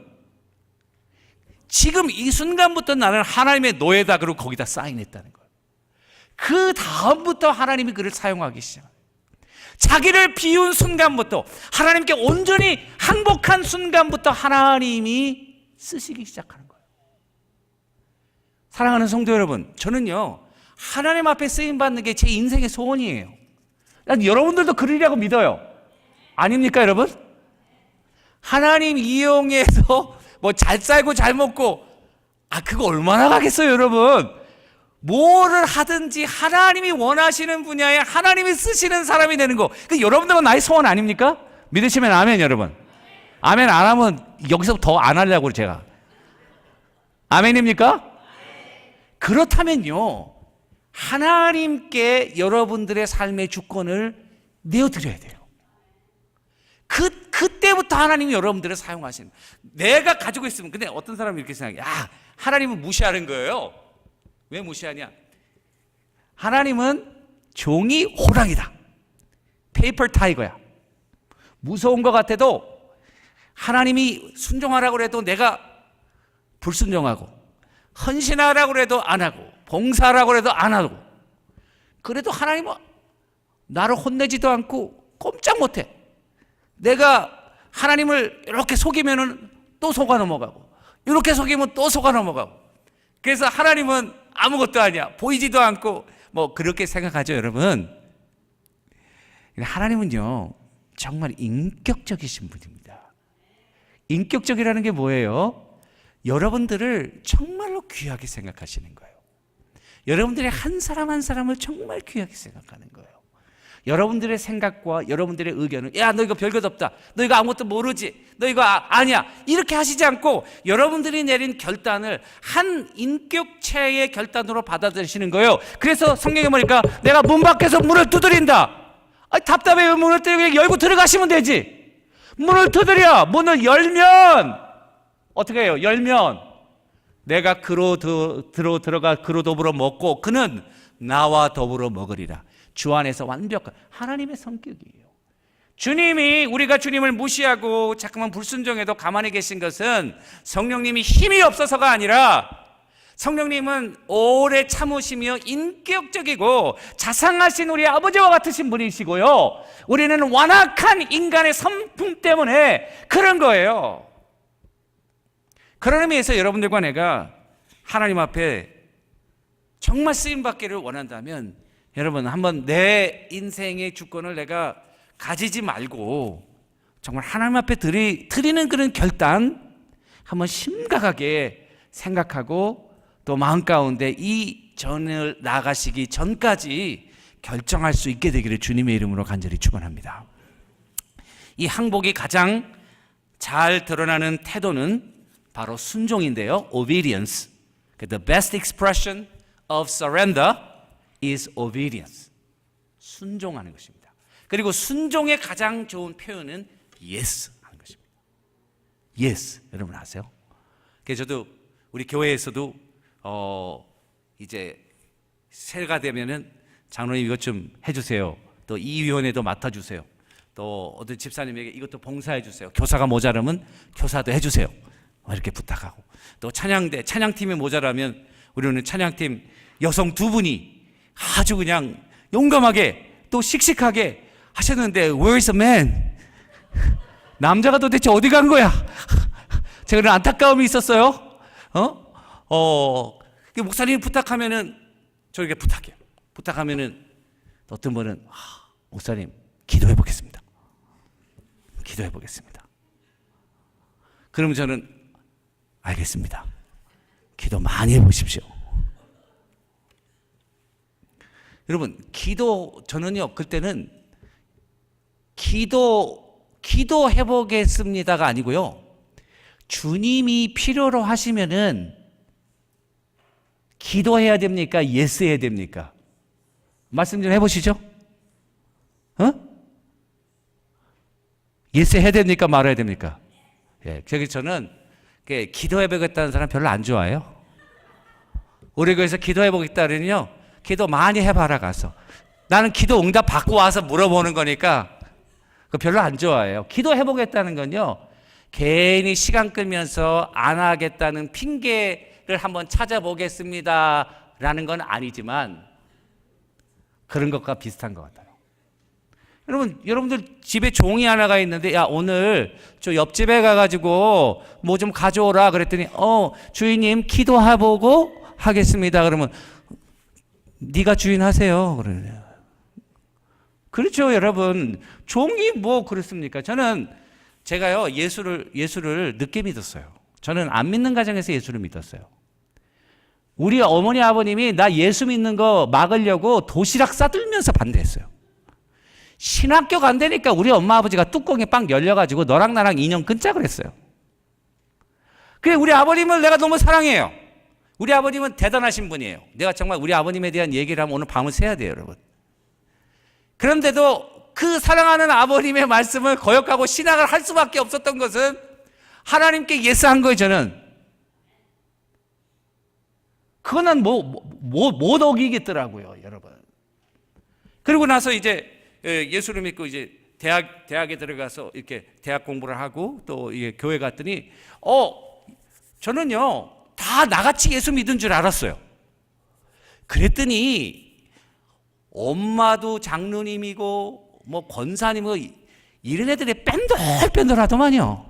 B: 지금 이 순간부터 나는 하나님의 노예다 그러고 거기다 사인했다는 거예요. 그 다음부터 하나님이 그를 사용하기 시작해요. 자기를 비운 순간부터, 하나님께 온전히 항복한 순간부터 하나님이 쓰시기 시작하는 거예요. 사랑하는 성도 여러분, 저는요 하나님 앞에 쓰임받는 게 제 인생의 소원이에요. 난 여러분들도 그러리라고 믿어요. 아닙니까 여러분? 하나님 이용해서 뭐 잘 살고 잘 먹고, 그거 얼마나 가겠어요 여러분. 뭐를 하든지 하나님이 원하시는 분야에 하나님이 쓰시는 사람이 되는 거, 그 여러분들은 나의 소원 아닙니까? 믿으시면 아멘. 여러분 아멘 안 하면 여기서 더 안 하려고 제가. 아멘입니까? 그렇다면요 하나님께 여러분들의 삶의 주권을 내어드려야 돼요. 그때부터 하나님이 여러분들을 사용하시는. 내가 가지고 있으면, 근데 어떤 사람이 이렇게 생각해. 하나님은 무시하는 거예요. 왜 무시하냐? 하나님은 종이 호랑이다. 페이퍼 타이거야. 무서운 것 같아도 하나님이 순종하라고 해도 내가 불순종하고, 헌신하라고 해도 안 하고, 봉사하라고 해도 안 하고, 그래도 하나님은 나를 혼내지도 않고 꼼짝 못해. 내가 하나님을 이렇게 속이면은 또 속아 넘어가고, 이렇게 속이면 또 속아 넘어가고. 그래서 하나님은 아무것도 아니야, 보이지도 않고, 뭐 그렇게 생각하죠 여러분. 하나님은요 정말 인격적이신 분입니다. 인격적이라는 게 뭐예요? 여러분들을 정말로 귀하게 생각하시는 거예요. 여러분들의 한 사람 한 사람을 정말 귀하게 생각하는 거예요. 여러분들의 생각과 여러분들의 의견을, 야 너 이거 별것 없다, 너 이거 아무것도 모르지, 너 이거 아니야, 이렇게 하시지 않고 여러분들이 내린 결단을 한 인격체의 결단으로 받아들이시는 거예요. 그래서 성경에 보니까 내가 문 밖에서 문을 두드린다. 답답해. 왜 문을 두드려? 그냥 열고 들어가시면 되지. 문을 두드려. 문을 열면 어떻게 해요? 열면 내가 그로 들어가 그로 더불어 먹고 그는 나와 더불어 먹으리라. 주 안에서 완벽한 하나님의 성격이에요. 주님이, 우리가 주님을 무시하고 자꾸만 불순종해도 가만히 계신 것은 성령님이 힘이 없어서가 아니라, 성령님은 오래 참으시며 인격적이고 자상하신 우리 아버지와 같으신 분이시고요, 우리는 완악한 인간의 성품 때문에 그런 거예요. 그런 의미에서 여러분들과 내가 하나님 앞에 정말 쓰임받기를 원한다면, 여러분 한번 내 인생의 주권을 내가 가지지 말고 정말 하나님 앞에 드리는 그런 결단 한번 심각하게 생각하고, 또 마음 가운데 이 전을 나가시기 전까지 결정할 수 있게 되기를 주님의 이름으로 간절히 축원합니다. 이 항복이 가장 잘 드러나는 태도는 바로 순종인데요. obedience. The best expression of surrender is obedience. 순종하는 것입니다. 그리고 순종의 가장 좋은 표현은 yes 하는 것입니다. yes. 여러분 아세요? 그래서 저도 우리 교회에서도 이제 새해가 되면은 장로님 이것 좀 해주세요. 또 이 위원회도 맡아주세요. 또 어떤 집사님에게 이것도 봉사해 주세요. 교사가 모자라면 교사도 해주세요. 이렇게 부탁하고, 또 찬양팀이 모자라면 우리는 찬양팀 여성 2분이 아주 그냥 용감하게 또 씩씩하게 하셨는데, Where's the man? 남자가 도대체 어디 간 거야? 제가 그런 안타까움이 있었어요. 목사님 부탁하면은 저에게 부탁해요. 부탁하면은 어떤 분은 목사님 기도해 보겠습니다. 기도해 보겠습니다. 그러면 저는 알겠습니다. 기도 많이 해 보십시오. 여러분, 저는요, 그때는 기도해 보겠습니다가 아니고요. 주님이 필요로 하시면은 기도해야 됩니까? 예스 해야 됩니까? 말씀 좀 해보시죠. 예스 해야 됩니까? 말아야 됩니까? 예, 저는 기도해 보겠다는 사람 별로 안 좋아해요. 우리 교회에서 기도해 보겠다는요, 기도 많이 해봐라 가서. 나는 기도 응답 받고 와서 물어보는 거니까 그거 별로 안 좋아해요. 기도해 보겠다는 건요, 괜히 시간 끌면서 안 하겠다는 핑계를 한번 찾아보겠습니다 라는 건 아니지만 그런 것과 비슷한 것 같아요. 여러분들 집에 종이 하나가 있는데, 야, 오늘 저 옆집에 가가지고 뭐 좀 가져오라 그랬더니 주인님 기도해보고 하겠습니다. 그러면 네가 주인 하세요. 그러네요. 그렇죠, 여러분. 종이 뭐 그렇습니까? 제가요, 예수를 늦게 믿었어요. 저는 안 믿는 가정에서 예수를 믿었어요. 우리 어머니 아버님이 나 예수 믿는 거 막으려고 도시락 싸들면서 반대했어요. 신학교 간다니까 우리 엄마 아버지가 뚜껑에 빵 열려가지고 너랑 나랑 인연 끊자 그랬어요. 그래, 우리 아버님을 내가 너무 사랑해요. 우리 아버님은 대단하신 분이에요. 내가 정말 우리 아버님에 대한 얘기를 하면 오늘 밤을 새야 돼요, 여러분. 그런데도 그 사랑하는 아버님의 말씀을 거역하고 신앙을 할 수밖에 없었던 것은 하나님께 예스한 거예요, 저는. 그거는 못 어기겠더라고요, 여러분. 그리고 나서 이제 예수를 믿고 이제 대학에 들어가서 이렇게 대학 공부를 하고 또 이게 교회 갔더니 저는요, 다 나같이 예수 믿은 줄 알았어요. 그랬더니 엄마도 장로님이고 뭐 권사님이고 이런 애들이 뺀돌뺀돌하더만요.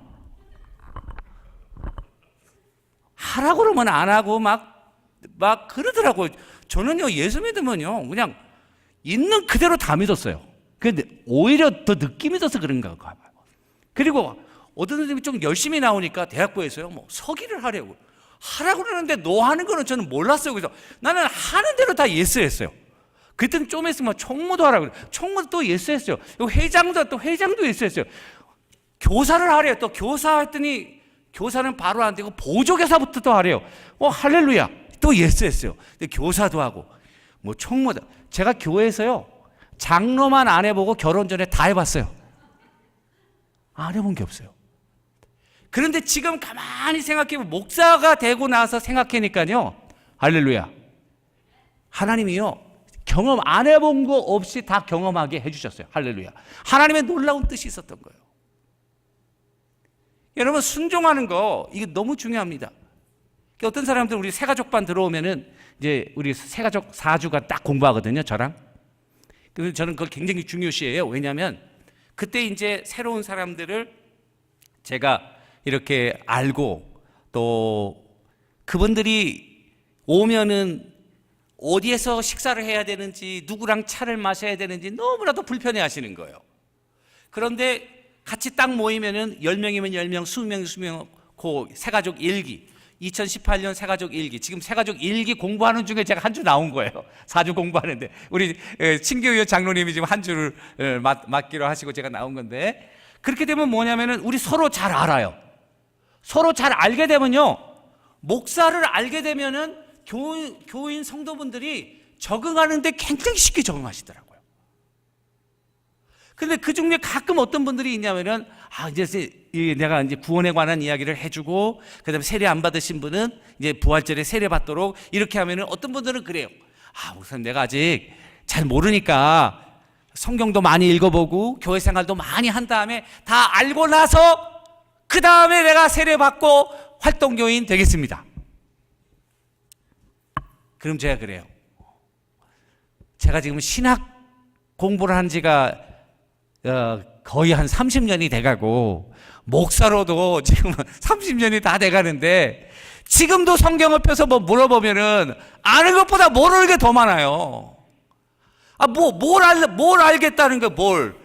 B: 하라고 그러면 안 하고 막 그러더라고요. 저는요, 예수 믿으면요, 그냥 있는 그대로 다 믿었어요. 근데 오히려 더 늦게 믿어서 그런가 봐요. 그리고 어떤 선생님이 좀 열심히 나오니까 대학부에서요, 뭐 서기를 하라고 그러는데 너 하는 거는 저는 몰랐어요. 그래서 나는 하는 대로 다 예스했어요. 그때는 좀 했으면 총무도 하라고 그래요. 총무도 또 예스했어요. 회장도 예스했어요. 교사를 하래요. 또 교사 했더니 교사는 바로 안 되고 보조교사부터 또 하래요. 할렐루야. 또 예스했어요. 근데 교사도 하고 뭐 총무도. 제가 교회에서요, 장로만 안 해보고 결혼 전에 다 해봤어요. 안 해본 게 없어요. 그런데 지금 가만히 생각해보면 목사가 되고 나서 생각하니까요, 할렐루야, 하나님이요, 경험 안 해본 거 없이 다 경험하게 해주셨어요. 할렐루야. 하나님의 놀라운 뜻이 있었던 거예요. 여러분, 순종하는 거 이게 너무 중요합니다. 어떤 사람들 우리 새가족반 들어오면은 이제 우리 새가족 4주가 딱 공부하거든요, 저랑. 그래서 저는 그걸 굉장히 중요시해요. 왜냐하면 그때 이제 새로운 사람들을 제가 이렇게 알고 또 그분들이 오면은 어디에서 식사를 해야 되는지, 누구랑 차를 마셔야 되는지 너무나도 불편해 하시는 거예요. 그런데 같이 딱 모이면은 10명이면 10명, 20명, 그 새가족 일기, 2018년 새가족 일기, 지금 새가족 일기 공부하는 중에 제가 한 주 나온 거예요. 4주 공부하는데 우리 친교회 장로님이 지금 한 주를 맡기로 하시고 제가 나온 건데, 그렇게 되면 뭐냐면은 우리 서로 잘 알아요. 서로 잘 알게 되면요, 목사를 알게 되면은 교인 성도분들이 적응하는데 굉장히 쉽게 적응하시더라고요. 근데 그 중에 가끔 어떤 분들이 있냐면은, 이제 내가 이제 구원에 관한 이야기를 해주고, 그 다음에 세례 안 받으신 분은 이제 부활절에 세례 받도록 이렇게 하면은 어떤 분들은 그래요. 목사님, 내가 아직 잘 모르니까 성경도 많이 읽어보고 교회 생활도 많이 한 다음에 다 알고 나서 그 다음에 내가 세례 받고 활동교인 되겠습니다. 그럼 제가 그래요. 제가 지금 신학 공부를 한 지가 거의 한 30년이 돼가고 목사로도 지금 30년이 다 돼가는데 지금도 성경을 펴서 뭐 물어보면은 아는 것보다 모르는 게 더 많아요. 뭘 알겠다는 거야, 뭘.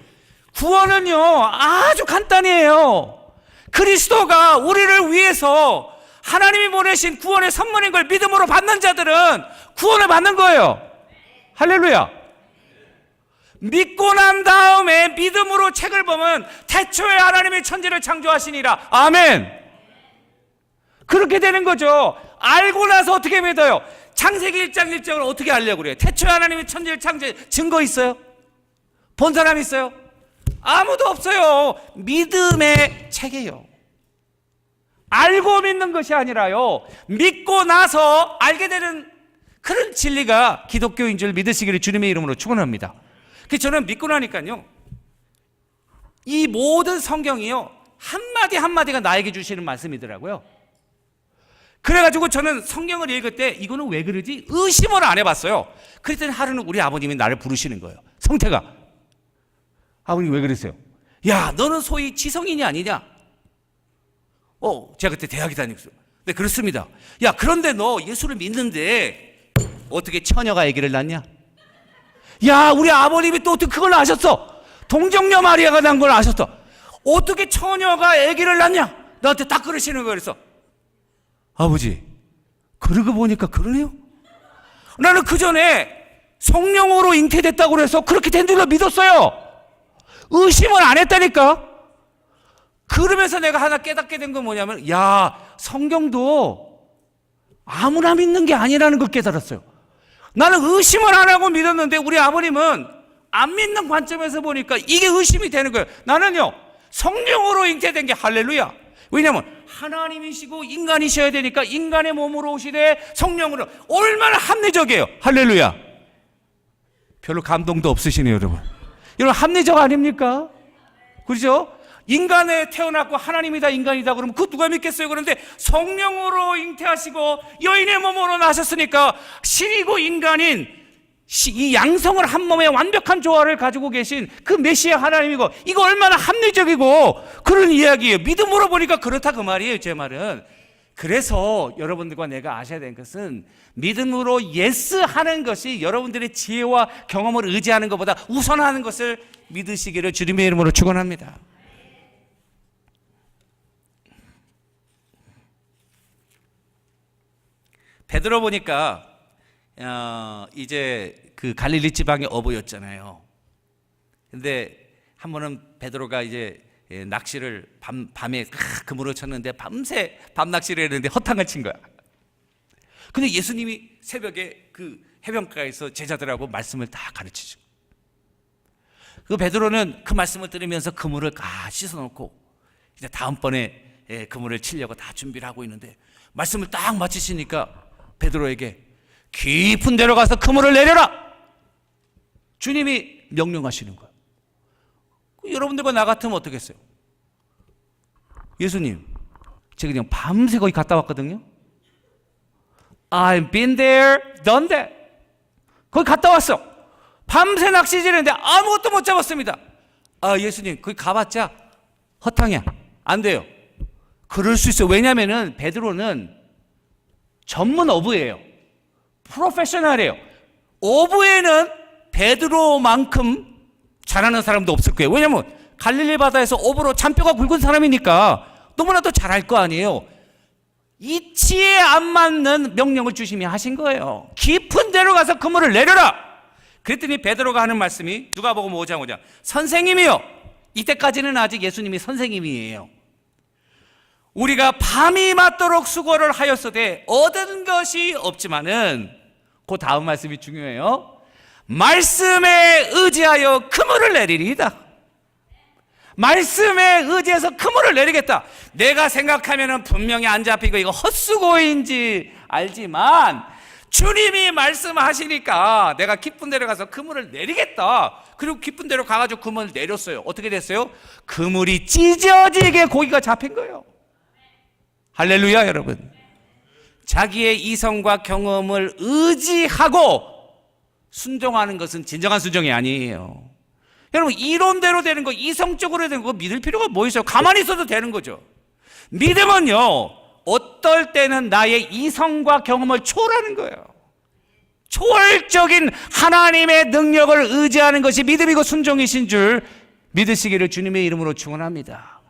B: 구원은요, 아주 간단해요. 그리스도가 우리를 위해서 하나님이 보내신 구원의 선물인 걸 믿음으로 받는 자들은 구원을 받는 거예요. 할렐루야. 믿고 난 다음에 믿음으로 책을 보면 태초에 하나님이 천지를 창조하시니라. 아멘. 그렇게 되는 거죠. 알고 나서 어떻게 믿어요? 창세기 1장 1절을 어떻게 알려고 그래요? 태초에 하나님이 천지를 창조해. 증거 있어요? 본 사람 있어요? 아무도 없어요. 믿음의 책이에요. 알고 믿는 것이 아니라요, 믿고 나서 알게 되는 그런 진리가 기독교인 줄 믿으시기를 주님의 이름으로 축원합니다. 그래서 저는 믿고 나니까요, 이 모든 성경이요, 한마디 한마디가 나에게 주시는 말씀이더라고요. 그래가지고 저는 성경을 읽을 때 이거는 왜 그러지? 의심을 안 해봤어요. 그랬더니 하루는 우리 아버님이 나를 부르시는 거예요. 성태가. 아버님 왜 그랬어요? 야, 너는 소위 지성인이 아니냐? 제가 그때 대학에 다녔어요. 네, 그렇습니다. 야, 그런데 너 예수를 믿는데 어떻게 처녀가 아기를 낳냐? 야, 우리 아버님이 또 어떻게 그걸 아셨어? 동정녀 마리아가 난 걸 아셨어. 어떻게 처녀가 아기를 낳냐? 나한테 딱 그러시는 거예요. 그래서 아버지, 그러고 보니까 그러네요. 나는 그 전에 성령으로 잉태됐다고 그래서 그렇게 된 줄로 믿었어요. 의심을 안 했다니까. 그러면서 내가 하나 깨닫게 된 건 뭐냐면, 야, 성경도 아무나 믿는 게 아니라는 걸 깨달았어요. 나는 의심을 안 하고 믿었는데 우리 아버님은 안 믿는 관점에서 보니까 이게 의심이 되는 거예요. 나는요, 성령으로 잉태된 게 할렐루야. 왜냐하면 하나님이시고 인간이셔야 되니까 인간의 몸으로 오시되 성령으로. 얼마나 합리적이에요. 할렐루야. 별로 감동도 없으시네요, 여러분. 여러분, 합리적 아닙니까? 그렇죠? 인간에 태어났고 하나님이다 인간이다 그러면 그거 누가 믿겠어요? 그런데 성령으로 잉태하시고 여인의 몸으로 나셨으니까 신이고 인간인 이 양성을 한 몸의 완벽한 조화를 가지고 계신 그 메시아 하나님이고, 이거 얼마나 합리적이고 그런 이야기예요. 믿음으로 보니까 그렇다 그 말이에요, 제 말은. 그래서 여러분들과 내가 아셔야 되는 것은 믿음으로 예스 하는 것이 여러분들의 지혜와 경험을 의지하는 것보다 우선하는 것을 믿으시기를 주님의 이름으로 축원합니다. 베드로 보니까 이제 그 갈릴리 지방의 어부였잖아요. 근데 한 번은 베드로가 이제 낚시를 밤에 그물을 쳤는데 밤새 밤 낚시를 했는데 허탕을 친 거야. 근데 예수님이 새벽에 그 해변가에서 제자들하고 말씀을 다 가르치죠. 그 베드로는 그 말씀을 들으면서 그물을 씻어놓고 이제 다음번에 그물을 치려고 다 준비를 하고 있는데 말씀을 딱 마치시니까 베드로에게 깊은 데로 가서 그물을 내려라, 주님이 명령하시는 거예요. 여러분들과 나 같으면 어떻겠어요? 예수님, 제가 그냥 밤새 거기 갔다 왔거든요. I've been there, done that. 거기 갔다 왔어. 밤새 낚시질했는데 아무것도 못 잡았습니다. 예수님, 거기 가봤자 허탕이야. 안 돼요. 그럴 수 있어요. 왜냐면은 베드로는 전문 어부예요. 프로페셔널이에요. 어부에는 베드로만큼 잘하는 사람도 없을 거예요. 왜냐면 갈릴리 바다에서 어부로 잔뼈가 굵은 사람이니까 너무나도 잘할 거 아니에요. 이치에 안 맞는 명령을 주시며 하신 거예요. 깊은 데로 가서 그물을 내려라. 그랬더니 베드로가 하는 말씀이 누가복음 5장 5장, 선생님이요. 이때까지는 아직 예수님이 선생님이에요. 우리가 밤이 맞도록 수고를 하였으되 얻은 것이 없지만은, 그 다음 말씀이 중요해요. 말씀에 의지하여 그물을 내리리이다. 말씀에 의지해서 그물을 내리겠다. 내가 생각하면은 분명히 안 잡히고 이거 헛수고인지 알지만 주님이 말씀하시니까 내가 깊은 데로 가서 그물을 내리겠다. 그리고 깊은 데로 가가지고 그물을 내렸어요. 어떻게 됐어요? 그물이 찢어지게 고기가 잡힌 거예요. 할렐루야, 여러분. 자기의 이성과 경험을 의지하고 순종하는 것은 진정한 순종이 아니에요. 여러분, 이론대로 되는 거, 이성적으로 되는 거 믿을 필요가 뭐 있어요? 가만히 있어도 되는 거죠. 믿음은요, 어떨 때는 나의 이성과 경험을 초월하는 거예요. 초월적인 하나님의 능력을 의지하는 것이 믿음이고 순종이신 줄 믿으시기를 주님의 이름으로 축원합니다.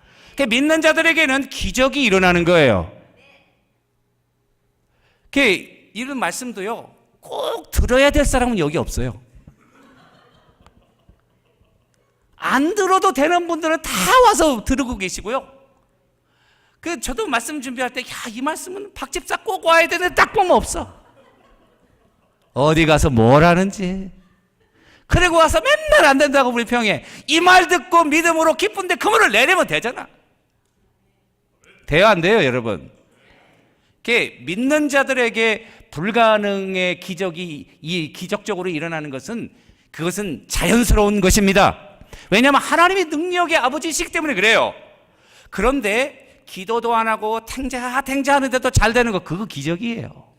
B: 믿는 자들에게는 기적이 일어나는 거예요. 이런 말씀도요, 꼭 들어야 될 사람은 여기 없어요. 안 들어도 되는 분들은 다 와서 들고 계시고요. 저도 말씀 준비할 때, 이 말씀은 박 집사 꼭 와야 되는데 딱 보면 없어. 어디 가서 뭘 하는지. 그리고 와서 맨날 안 된다고 불평해. 이 말 듣고 믿음으로 기쁜데 그 말을 내리면 되잖아. 돼요, 안 돼요, 여러분? 믿는 자들에게 불가능의 기적이 기적적으로 일어나는 것은 그것은 자연스러운 것입니다. 왜냐하면 하나님의 능력의 아버지이시기 때문에 그래요. 그런데 기도도 안 하고 탱자하는데도 잘 되는 거, 그거 기적이에요.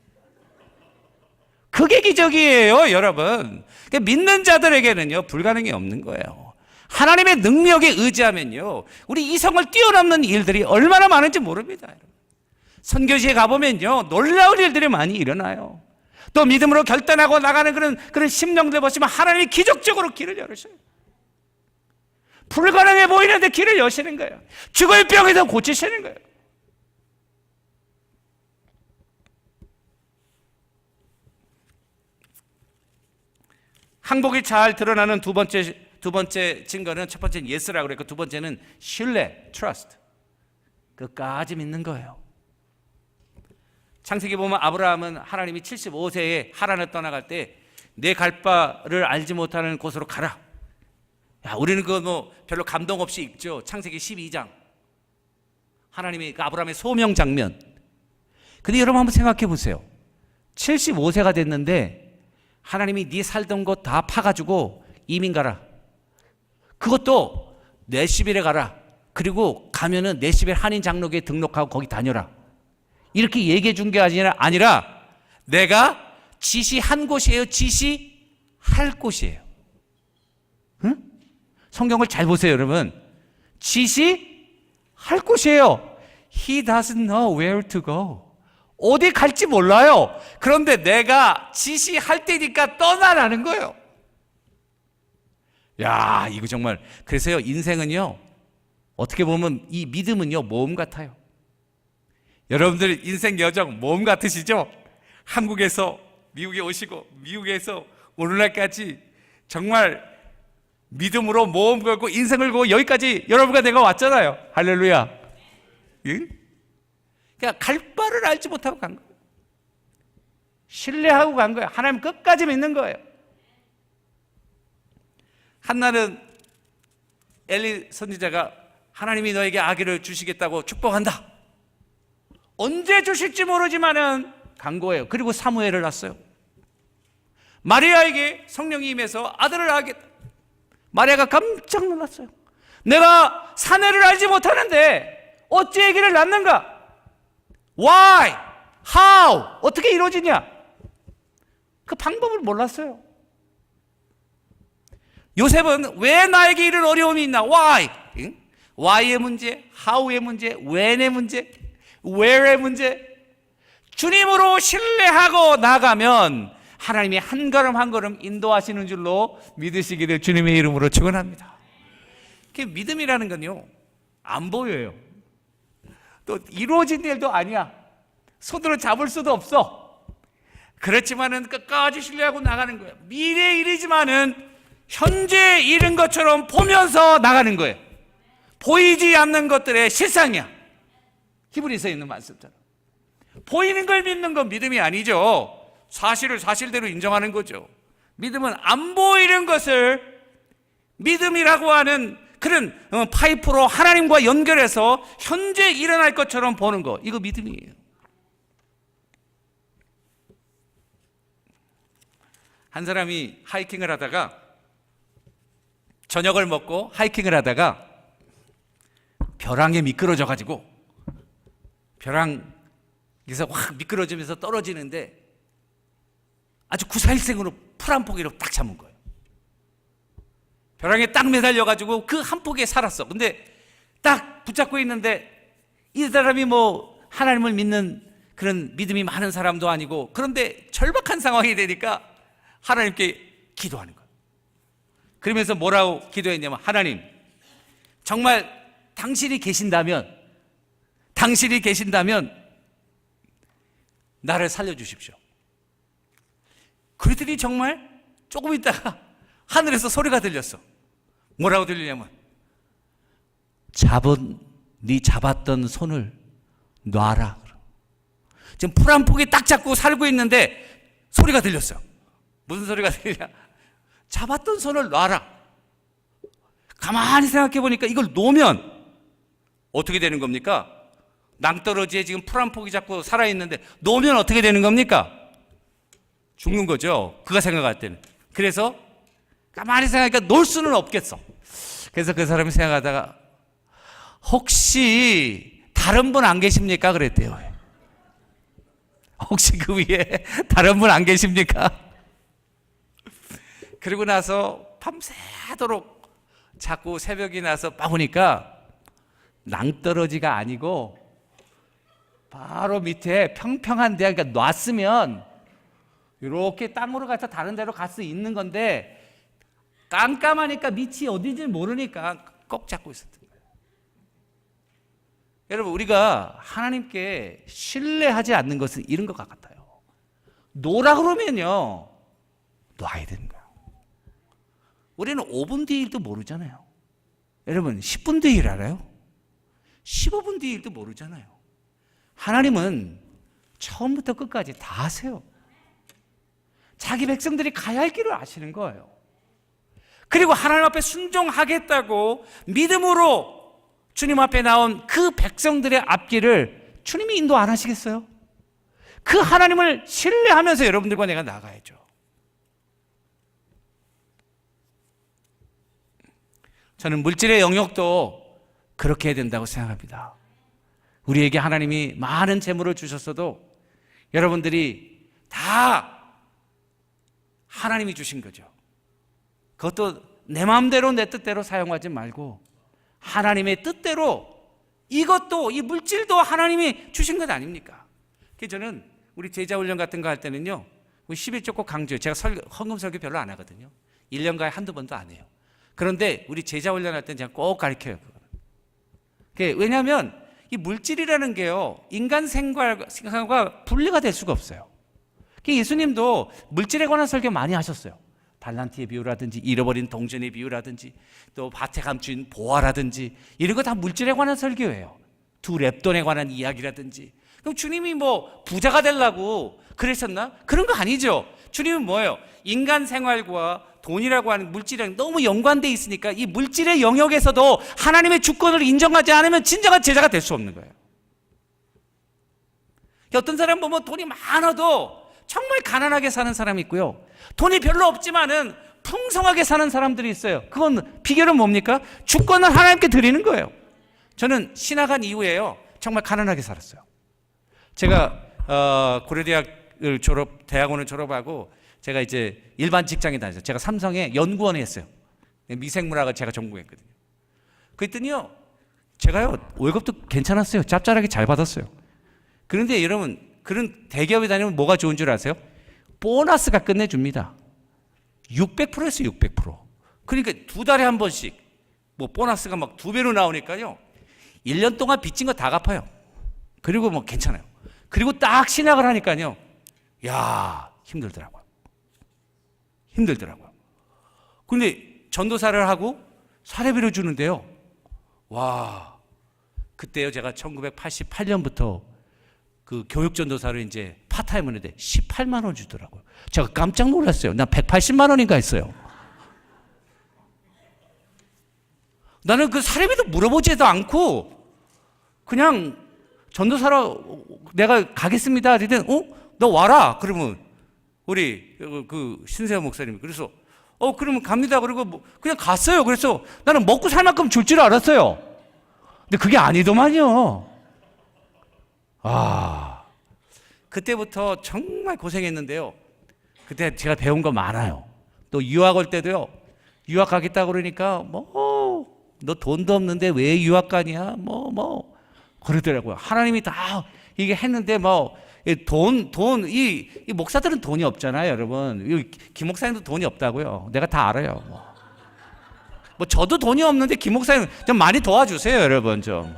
B: 그게 기적이에요, 여러분. 믿는 자들에게는요, 불가능이 없는 거예요. 하나님의 능력에 의지하면요, 우리 이성을 뛰어넘는 일들이 얼마나 많은지 모릅니다. 선교지에 가보면요, 놀라운 일들이 많이 일어나요. 또 믿음으로 결단하고 나가는 그런 심령들 보시면 하나님이 기적적으로 길을 열으셔요. 불가능해 보이는데 길을 여시는 거예요. 죽을 병에서 고치시는 거예요. 항복이 잘 드러나는 두 번째 증거는, 첫 번째는 예스라고 그랬고, 두 번째는 신뢰, trust. 끝까지 믿는 거예요. 창세기 보면 아브라함은 하나님이 75세에 하란을 떠나갈 때 내 갈 바를 알지 못하는 곳으로 가라. 우리는 그거 별로 감동 없이 읽죠. 창세기 12장. 하나님이 아브라함의 소명 장면. 근데 여러분 한번 생각해 보세요. 75세가 됐는데 하나님이 네 살던 곳 다 파가지고 이민 가라. 그것도 네시벨에 가라. 그리고 가면은 네시벨 한인 장로교에 등록하고 거기 다녀라. 이렇게 얘기해 준 게 아니라 내가 지시한 곳이에요. 지시할 곳이에요. 응? 성경을 잘 보세요, 여러분. 지시할 곳이에요. He doesn't know where to go. 어디 갈지 몰라요. 그런데 내가 지시할 때니까 떠나라는 거예요. 야, 이거 정말. 그래서요, 인생은요, 어떻게 보면 이 믿음은요, 모험 같아요. 여러분들 인생 여정 모험 같으시죠? 한국에서 미국에 오시고 미국에서 오늘날까지 정말 믿음으로 모험 걸고 인생을 걸고 여기까지 여러분과 내가 왔잖아요. 할렐루야. 응? 그러니까 갈 바를 알지 못하고 간 거예요. 신뢰하고 간 거예요. 하나님 끝까지 믿는 거예요. 한날은 엘리 선지자가 하나님이 너에게 아기를 주시겠다고 축복한다. 언제 주실지 모르지만은 간 거예요. 그리고 사무엘을 낳았어요. 마리아에게 성령이 임해서 아들을 낳겠다. 마리아가 깜짝 놀랐어요. 내가 사내를 알지 못하는데 어찌 아기를 낳는가? Why? How? 어떻게 이루어지냐? 그 방법을 몰랐어요. 요셉은 왜 나에게 이런 어려움이 있나? Why? 응? Why의 문제, How의 문제, When의 문제, Where의 문제. 주님으로 신뢰하고 나가면 하나님이 한 걸음 한 걸음 인도하시는 줄로 믿으시기를 주님의 이름으로 축원합니다. 믿음이라는 건요, 안 보여요. 또 이루어진 일도 아니야. 손으로 잡을 수도 없어. 그렇지만은 끝까지 신뢰하고 나가는 거예요. 미래의 일이지만은 현재 일인 것처럼 보면서 나가는 거예요. 보이지 않는 것들의 실상이야. 히브리서에 있는 말씀처럼. 보이는 걸 믿는 건 믿음이 아니죠. 사실을 사실대로 인정하는 거죠. 믿음은 안 보이는 것을 믿음이라고 하는 그런 파이프로 하나님과 연결해서 현재 일어날 것처럼 보는 거. 이거 믿음이에요. 한 사람이 하이킹을 하다가, 저녁을 먹고 하이킹을 하다가 벼랑에 미끄러져 가지고 벼랑에서 확 미끄러지면서 떨어지는데 아주 구사일생으로 풀 한 포기로 딱 잡은 거예요. 벼랑에 딱 매달려 가지고 그 한 포기에 살았어. 근데 딱 붙잡고 있는데 이 사람이 하나님을 믿는 그런 믿음이 많은 사람도 아니고, 그런데 절박한 상황이 되니까 하나님께 기도하는 거예요. 그러면서 뭐라고 기도했냐면, 하나님, 정말 당신이 계신다면 나를 살려주십시오. 그랬더니 정말 조금 있다가 하늘에서 소리가 들렸어. 뭐라고 들리냐면, 네 잡았던 손을 놔라. 지금 풀 한 포기 딱 잡고 살고 있는데 소리가 들렸어요. 무슨 소리가 들리냐? 잡았던 손을 놔라. 가만히 생각해 보니까 이걸 놓으면 어떻게 되는 겁니까? 낭떠러지에 지금 풀 한 포기 잡고 살아있는데 놓으면 어떻게 되는 겁니까? 죽는 거죠. 그가 생각할 때는. 그래서 가만히 생각하니까 놓을 수는 없겠어. 그래서 그 사람이 생각하다가, 혹시 다른 분 안 계십니까? 그랬대요. 혹시 그 위에 다른 분 안 계십니까? 그러고 나서 밤새도록 자꾸 새벽이 나서 봐보니까 낭떠러지가 아니고 바로 밑에 평평한 데, 그러니까 놨으면 이렇게 땅으로 가서 다른 데로 갈 수 있는 건데 깜깜하니까 밑이 어딘지 모르니까 꼭 잡고 있었던 거예요. 여러분, 우리가 하나님께 신뢰하지 않는 것은 이런 것 같아요. 놓으라 그러면요, 놔야 되는 거예요. 우리는 5분 뒤 일도 모르잖아요. 여러분, 10분 뒤 일 알아요? 15분 뒤 일도 모르잖아요. 하나님은 처음부터 끝까지 다 아세요. 자기 백성들이 가야 할 길을 아시는 거예요. 그리고 하나님 앞에 순종하겠다고 믿음으로 주님 앞에 나온 그 백성들의 앞길을 주님이 인도 안 하시겠어요? 그 하나님을 신뢰하면서 여러분들과 내가 나가야죠. 저는 물질의 영역도 그렇게 해야 된다고 생각합니다. 우리에게 하나님이 많은 재물을 주셨어도 여러분들이 다 하나님이 주신 거죠. 그것도 내 마음대로 내 뜻대로 사용하지 말고 하나님의 뜻대로, 이것도, 이 물질도 하나님이 주신 것 아닙니까? 그래서 저는 우리 제자훈련 같은 거 할 때는요, 11조 꼭 강조해요. 제가 헌금 설교 별로 안 하거든요. 1년간에 한두 번도 안 해요. 그런데 우리 제자훈련 할 때는 제가 꼭 가르쳐요. 왜냐하면 이 물질이라는 게요, 인간 생활과 분리가 될 수가 없어요. 예수님도 물질에 관한 설교 많이 하셨어요. 달란트의 비유라든지 잃어버린 동전의 비유라든지 또 밭에 감춘 보화라든지 이런 거 다 물질에 관한 설교예요. 두 랩돈에 관한 이야기라든지. 그럼 주님이 뭐 부자가 되려고 그러셨나? 그런 거 아니죠. 주님은 뭐예요? 인간 생활과 돈이라고 하는 물질이랑 너무 연관되어 있으니까 이 물질의 영역에서도 하나님의 주권을 인정하지 않으면 진정한 제자가 될 수 없는 거예요. 어떤 사람 보면 돈이 많아도 정말 가난하게 사는 사람이 있고요, 돈이 별로 없지만은 풍성하게 사는 사람들이 있어요. 그건 비결은 뭡니까? 주권을 하나님께 드리는 거예요. 저는 신학한 이후에요, 정말 가난하게 살았어요. 제가 고려대학을 대학원을 졸업하고 제가 이제 일반 직장에 다녔어요. 제가 삼성에 연구원에 했어요. 미생물학을 제가 전공했거든요. 그랬더니요, 제가요 월급도 괜찮았어요. 짭짤하게 잘 받았어요. 그런데 여러분, 그런 대기업에 다니면 뭐가 좋은 줄 아세요? 보너스가 끝내줍니다. 600%였어요. 600%. 그러니까 두 달에 한 번씩 뭐 보너스가 막 2배로 나오니까요, 1년 동안 빚진 거 다 갚아요. 그리고 뭐 괜찮아요. 그리고 딱 신학을 하니까요, 야, 힘들더라고요. 그런데 전도사를 하고 사례비를 주는데요, 와, 그때요, 제가 1988년부터 그 교육전도사를 이제 파타임을 했는데 18만 원 주더라고요. 제가 깜짝 놀랐어요. 나 180만 원인가 했어요. 나는 그 사례비도 물어보지도 않고 그냥 전도사로 내가 가겠습니다. 그랬더니 너 와라. 그러면 우리 그 신세호 목사님이, 그래서 그러면 갑니다. 그리고 그냥 갔어요. 그래서 나는 먹고 살 만큼 줄 줄 알았어요. 근데 그게 아니더만요. 그때부터 정말 고생했는데요, 그때 제가 배운 거 많아요. 또 유학 올 때도요, 유학 가겠다고 그러니까 너 돈도 없는데 왜 유학 가냐 그러더라고요. 하나님이 다 이게 했는데 이 목사들은 돈이 없잖아요, 여러분. 김 목사님도 돈이 없다고요. 내가 다 알아요. 뭐 저도 돈이 없는데 김 목사님 좀 많이 도와주세요, 여러분. 좀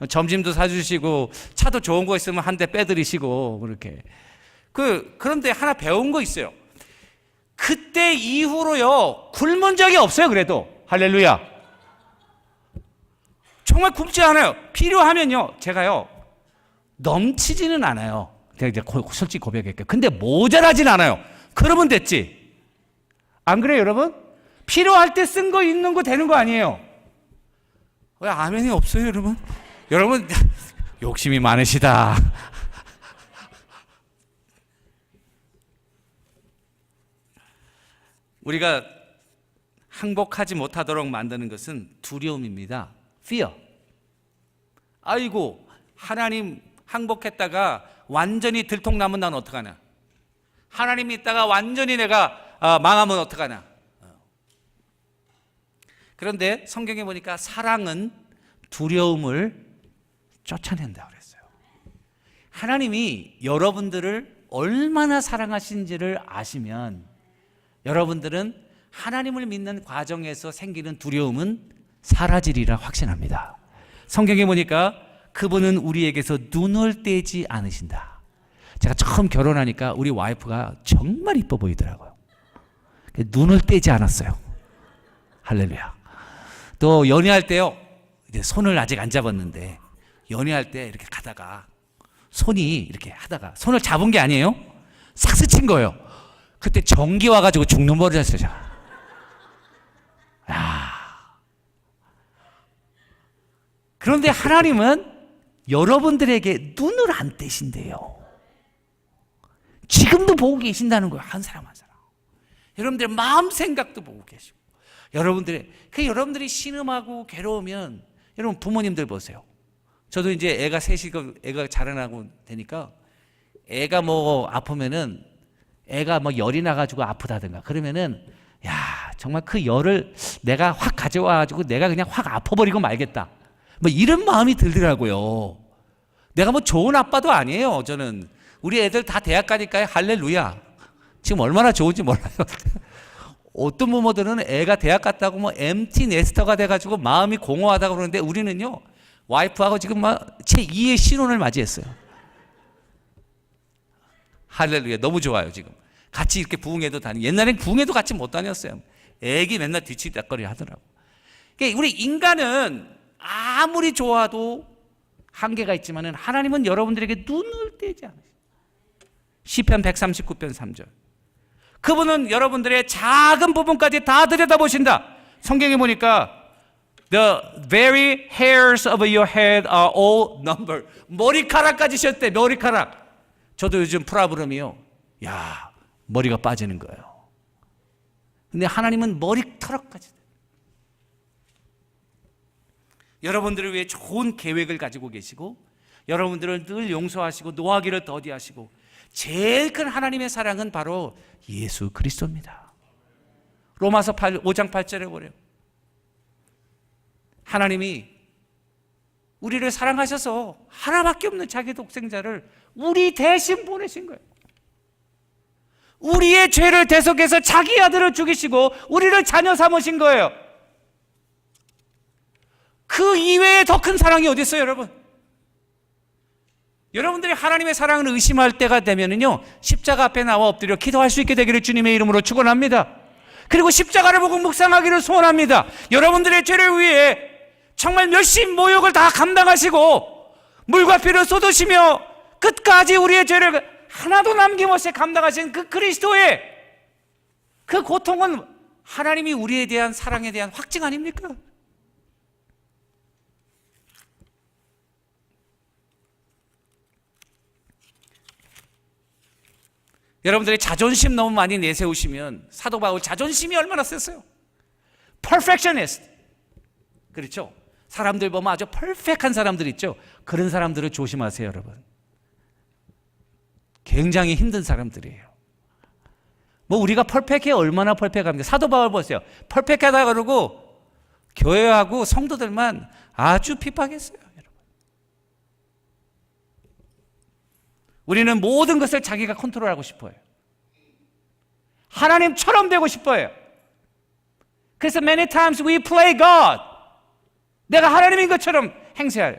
B: 점심도 사주시고 차도 좋은 거 있으면 한 대 빼드리시고 그렇게. 그런데 하나 배운 거 있어요. 그때 이후로요 굶은 적이 없어요. 그래도 할렐루야. 정말 굶지 않아요. 필요하면요 제가요 넘치지는 않아요. 제가 이제 솔직히 고백할게요. 근데 모자라진 않아요. 그러면 됐지. 안 그래요, 여러분? 필요할 때 쓴 거 있는 거 되는 거 아니에요? 왜 아멘이 없어요, 여러분? 여러분 욕심이 많으시다. 우리가 항복하지 못하도록 만드는 것은 두려움입니다. Fear. 아이고 하나님 항복했다가 완전히 들통나면 난 어떡하나. 하나님 있다가 완전히 내가 망하면 어떡하나. 그런데 성경에 보니까 사랑은 두려움을 쫓아낸다고 그랬어요. 하나님이 여러분들을 얼마나 사랑하신지를 아시면 여러분들은 하나님을 믿는 과정에서 생기는 두려움은 사라지리라 확신합니다. 성경에 보니까 그분은 우리에게서 눈을 떼지 않으신다. 제가 처음 결혼하니까 우리 와이프가 정말 이뻐 보이더라고요. 눈을 떼지 않았어요. 할렐루야. 또 연애할 때요, 이제 손을 아직 안 잡았는데 연애할 때 이렇게 가다가 손이 이렇게 하다가 손을 잡은 게 아니에요. 싹 스친 거예요. 그때 전기 와가지고 죽는 버릇이었어요. 그런데 하나님은 여러분들에게 눈을 안 떼신대요. 지금도 보고 계신다는 거예요. 한 사람 한 사람. 여러분들의 마음 생각도 보고 계시고 여러분들이 신음하고 괴로우면 여러분 부모님들 보세요. 저도 이제 애가 셋이고 애가 자라나고 되니까 애가 뭐 아프면은 애가 뭐 열이 나가지고 아프다든가 그러면은 야 정말 그 열을 내가 확 가져와가지고 내가 그냥 확 아파버리고 말겠다. 뭐 이런 마음이 들더라고요. 내가 뭐 좋은 아빠도 아니에요. 저는 우리 애들 다 대학 가니까요. 할렐루야. 지금 얼마나 좋은지 몰라요. 어떤 부모들은 애가 대학 갔다고 뭐 MT 네스터가 돼가지고 마음이 공허하다고 그러는데 우리는요 와이프하고 지금 막 제2의 신혼을 맞이했어요. 할렐루야. 너무 좋아요. 지금 같이 이렇게 부흥회도 다니고 옛날엔 부흥회도 같이 못 다녔어요. 애기 맨날 뒤치다거리 하더라고. 그러니까 우리 인간은 아무리 좋아도 한계가 있지만은 하나님은 여러분들에게 눈을 떼지 않으세요. 시편 139편 3절. 그분은 여러분들의 작은 부분까지 다 들여다보신다. 성경에 보니까 The very hairs of your head are all numbered. 머리카락까지 셨대. 머리카락. 저도 요즘 프라브럼이요. 야, 머리가 빠지는 거예요. 근데 하나님은 머리털까지. 여러분들을 위해 좋은 계획을 가지고 계시고 여러분들을 늘 용서하시고 노하기를 더디하시고 제일 큰 하나님의 사랑은 바로 예수 그리스도입니다. 로마서 5장 8절에 보래요. 하나님이 우리를 사랑하셔서 하나밖에 없는 자기 독생자를 우리 대신 보내신 거예요. 우리의 죄를 대속해서 자기 아들을 죽이시고 우리를 자녀 삼으신 거예요. 그 이외에 더 큰 사랑이 어디 있어요, 여러분? 여러분들이 하나님의 사랑을 의심할 때가 되면은요 십자가 앞에 나와 엎드려 기도할 수 있게 되기를 주님의 이름으로 축원합니다. 그리고 십자가를 보고 묵상하기를 소원합니다. 여러분들의 죄를 위해 정말 몇십 모욕을 다 감당하시고 물과 피를 쏟으시며 끝까지 우리의 죄를 하나도 남김없이 감당하신 그 그리스도의 그 고통은 하나님이 우리에 대한 사랑에 대한 확증 아닙니까? 여러분들이 자존심 너무 많이 내세우시면 사도 바울 자존심이 얼마나 셌어요? Perfectionist. 그렇죠? 사람들 보면 아주 퍼펙트한 사람들 있죠? 그런 사람들을 조심하세요, 여러분. 굉장히 힘든 사람들이에요. 뭐 우리가 퍼펙트해 얼마나 퍼펙트합니까? 사도 바울 보세요. 퍼펙트하다 그러고 교회하고 성도들만 아주 핍박했어요, 여러분. 우리는 모든 것을 자기가 컨트롤하고 싶어요. 하나님처럼 되고 싶어요. 그래서 many times we play God. 내가 하나님인 것처럼 행세하려.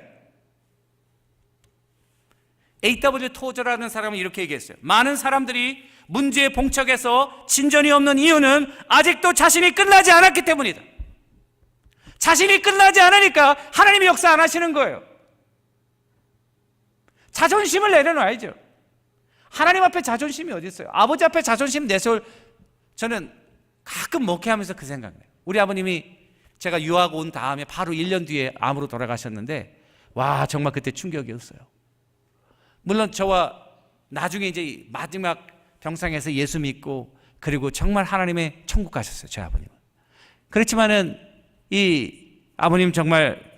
B: A.W. 토저라는 사람은 이렇게 얘기했어요. 많은 사람들이 문제에 봉착해서 진전이 없는 이유는 아직도 자신이 끝나지 않았기 때문이다. 자신이 끝나지 않으니까 하나님이 역사 안 하시는 거예요. 자존심을 내려놔야죠. 하나님 앞에 자존심이 어디 있어요? 아버지 앞에 자존심 내세울. 저는 가끔 목회하면서 그 생각나요. 우리 아버님이 제가 유학 온 다음에 바로 1년 뒤에 암으로 돌아가셨는데, 와, 정말 그때 충격이었어요. 물론 저와 나중에 이제 마지막 병상에서 예수 믿고, 그리고 정말 하나님의 천국 가셨어요, 제 아버님은. 그렇지만은 이 아버님 정말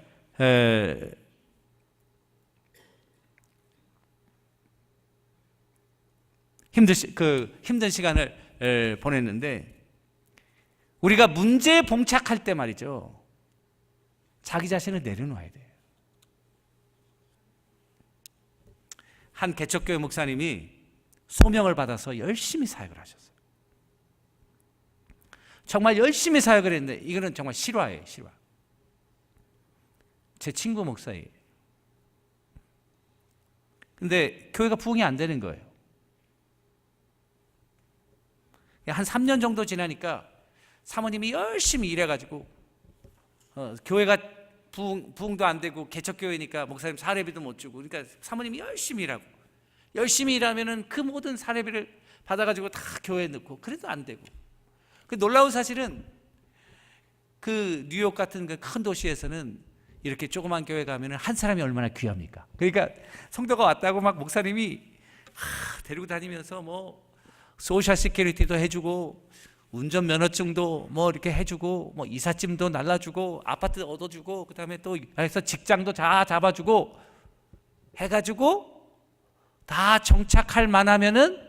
B: 힘든 시간을 보냈는데, 우리가 문제에 봉착할 때 말이죠, 자기 자신을 내려놓아야 돼요. 한 개척교회 목사님이 소명을 받아서 열심히 사역을 하셨어요. 정말 열심히 사역을 했는데, 이거는 정말 실화예요, 실화. 제 친구 목사예요. 근데 교회가 부흥이 안 되는 거예요. 한 3년 정도 지나니까 사모님이 열심히 일해가지고 교회가 부흥도 안 되고 개척교회니까 목사님 사례비도 못 주고, 그러니까 사모님이 열심히 일하고, 열심히 일하면은 그 모든 사례비를 받아가지고 다 교회에 넣고, 그래도 안 되고. 그 놀라운 사실은 그 뉴욕 같은 그 큰 도시에서는 이렇게 조그만 교회 가면은 한 사람이 얼마나 귀합니까? 그러니까 성도가 왔다고 막 목사님이 데리고 다니면서 뭐 소셜 시큐리티도 해주고, 운전면허증도 뭐 이렇게 해주고, 뭐 이삿짐도 날라주고, 아파트 얻어주고, 그 다음에 또 해서 직장도 다 잡아주고 해가지고 다 정착할 만하면은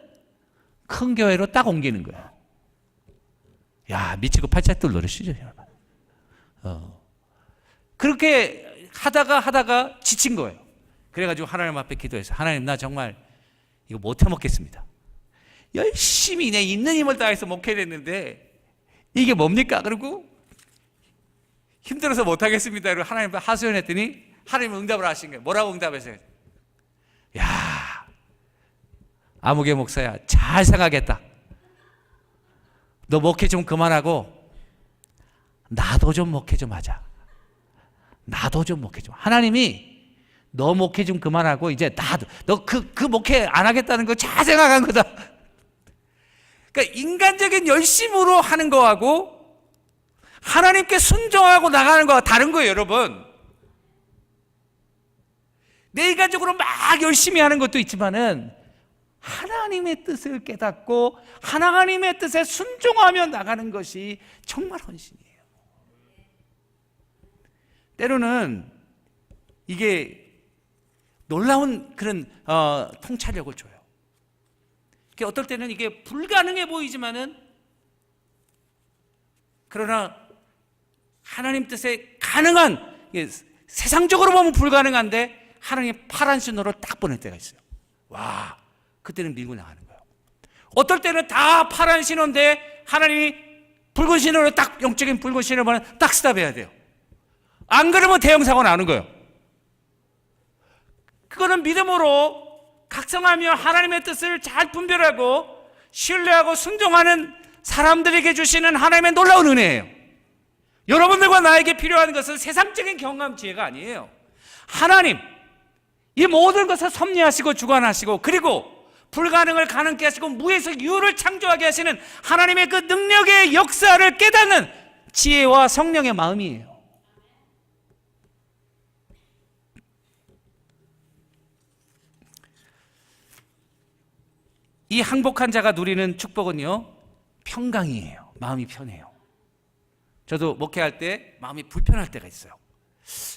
B: 큰 교회로 딱 옮기는 거야. 야, 미치고 팔짝들 노릇이죠. 그렇게 하다가 지친 거예요. 그래가지고 하나님 앞에 기도해서, 하나님, 나 정말 이거 못 해먹겠습니다. 열심히 내 있는 힘을 다해서 목회했는데 이게 뭡니까? 그리고 힘들어서 못하겠습니다. 그리고 하나님 앞에 하소연했더니 하나님은 응답을 하신 거예요. 뭐라고 응답했어요? 야, 아무개 목사야, 잘 생각했다. 너 목회 좀 그만하고 나도 좀 목회 좀 하자. 나도 좀 목회 좀. 하나님이 너 목회 좀 그만하고 이제 나도, 너 그 목회 안 하겠다는 거 잘 생각한 거다. 그러니까 인간적인 열심으로 하는 거하고 하나님께 순종하고 나가는 거와 다른 거예요, 여러분. 내 인간적으로 막 열심히 하는 것도 있지만은 하나님의 뜻을 깨닫고 하나님의 뜻에 순종하며 나가는 것이 정말 헌신이에요. 때로는 이게 놀라운 그런 통찰력을 줘요. 어떨 때는 이게 불가능해 보이지만은, 그러나 하나님 뜻에 가능한, 세상적으로 보면 불가능한데 하나님의 파란 신호를 딱 보낼 때가 있어요. 와, 그때는 밀고 나가는 거예요. 어떨 때는 다 파란 신호인데 하나님이 붉은 신호를 딱, 영적인 붉은 신호를 보내면 딱 스탑해야 돼요. 안 그러면 대형 사고가 나는 거예요. 그거는 믿음으로 각성하며 하나님의 뜻을 잘 분별하고 신뢰하고 순종하는 사람들에게 주시는 하나님의 놀라운 은혜예요. 여러분들과 나에게 필요한 것은 세상적인 경험치가 아니에요. 하나님, 이 모든 것을 섭리하시고 주관하시고, 그리고 불가능을 가능케 하시고 무에서 유를 창조하게 하시는 하나님의 그 능력의 역사를 깨닫는 지혜와 성령의 마음이에요. 이 항복한 자가 누리는 축복은요, 평강이에요. 마음이 편해요. 저도 목회할 때 마음이 불편할 때가 있어요.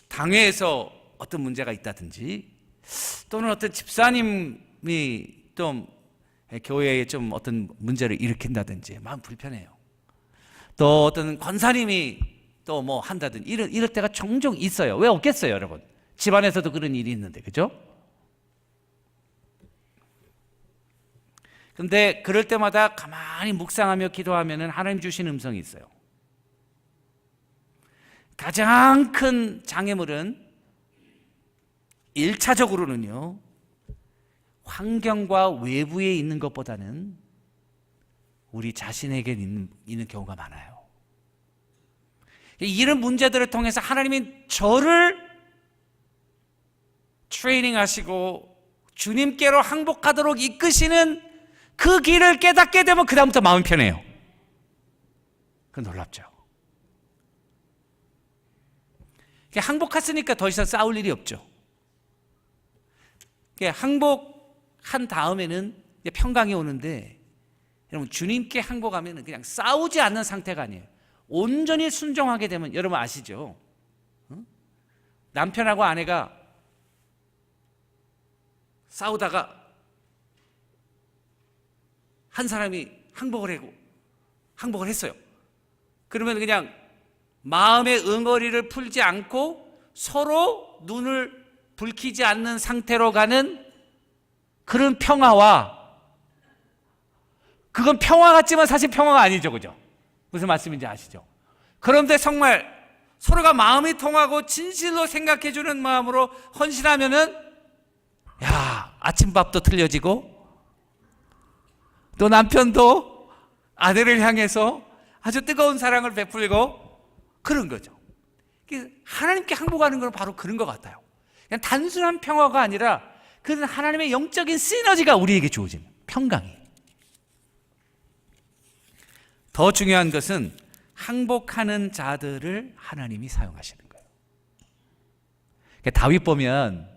B: 당회에서 어떤 문제가 있다든지, 또는 어떤 집사님이 좀 교회에 좀 어떤 문제를 일으킨다든지 마음 불편해요. 또 어떤 권사님이 또 뭐 한다든지 이럴 때가 종종 있어요. 왜 없겠어요, 여러분? 집안에서도 그런 일이 있는데, 그죠? 근데 그럴 때마다 가만히 묵상하며 기도하면 하나님 주신 음성이 있어요. 가장 큰 장애물은 1차적으로는요, 환경과 외부에 있는 것보다는 우리 자신에게 있는 경우가 많아요. 이런 문제들을 통해서 하나님이 저를 트레이닝하시고 주님께로 항복하도록 이끄시는 그 길을 깨닫게 되면 그 다음부터 마음이 편해요. 그 놀랍죠. 항복했으니까 더 이상 싸울 일이 없죠. 항복한 다음에는 평강이 오는데, 여러분 주님께 항복하면 그냥 싸우지 않는 상태가 아니에요. 온전히 순종하게 되면, 여러분 아시죠? 남편하고 아내가 싸우다가 한 사람이 항복을 했어요. 그러면 그냥 마음의 응어리를 풀지 않고 서로 눈을 붉히지 않는 상태로 가는 그런 평화와, 그건 평화 같지만 사실 평화가 아니죠, 그죠? 무슨 말씀인지 아시죠? 그런데 정말 서로가 마음이 통하고 진실로 생각해주는 마음으로 헌신하면은, 야, 아침밥도 틀려지고 또 남편도 아내를 향해서 아주 뜨거운 사랑을 베풀고 그런 거죠. 하나님께 항복하는 건 바로 그런 것 같아요. 그냥 단순한 평화가 아니라 그는 하나님의 영적인 시너지가 우리에게 주어진 평강이. 더 중요한 것은 항복하는 자들을 하나님이 사용하시는 거예요. 다윗 보면,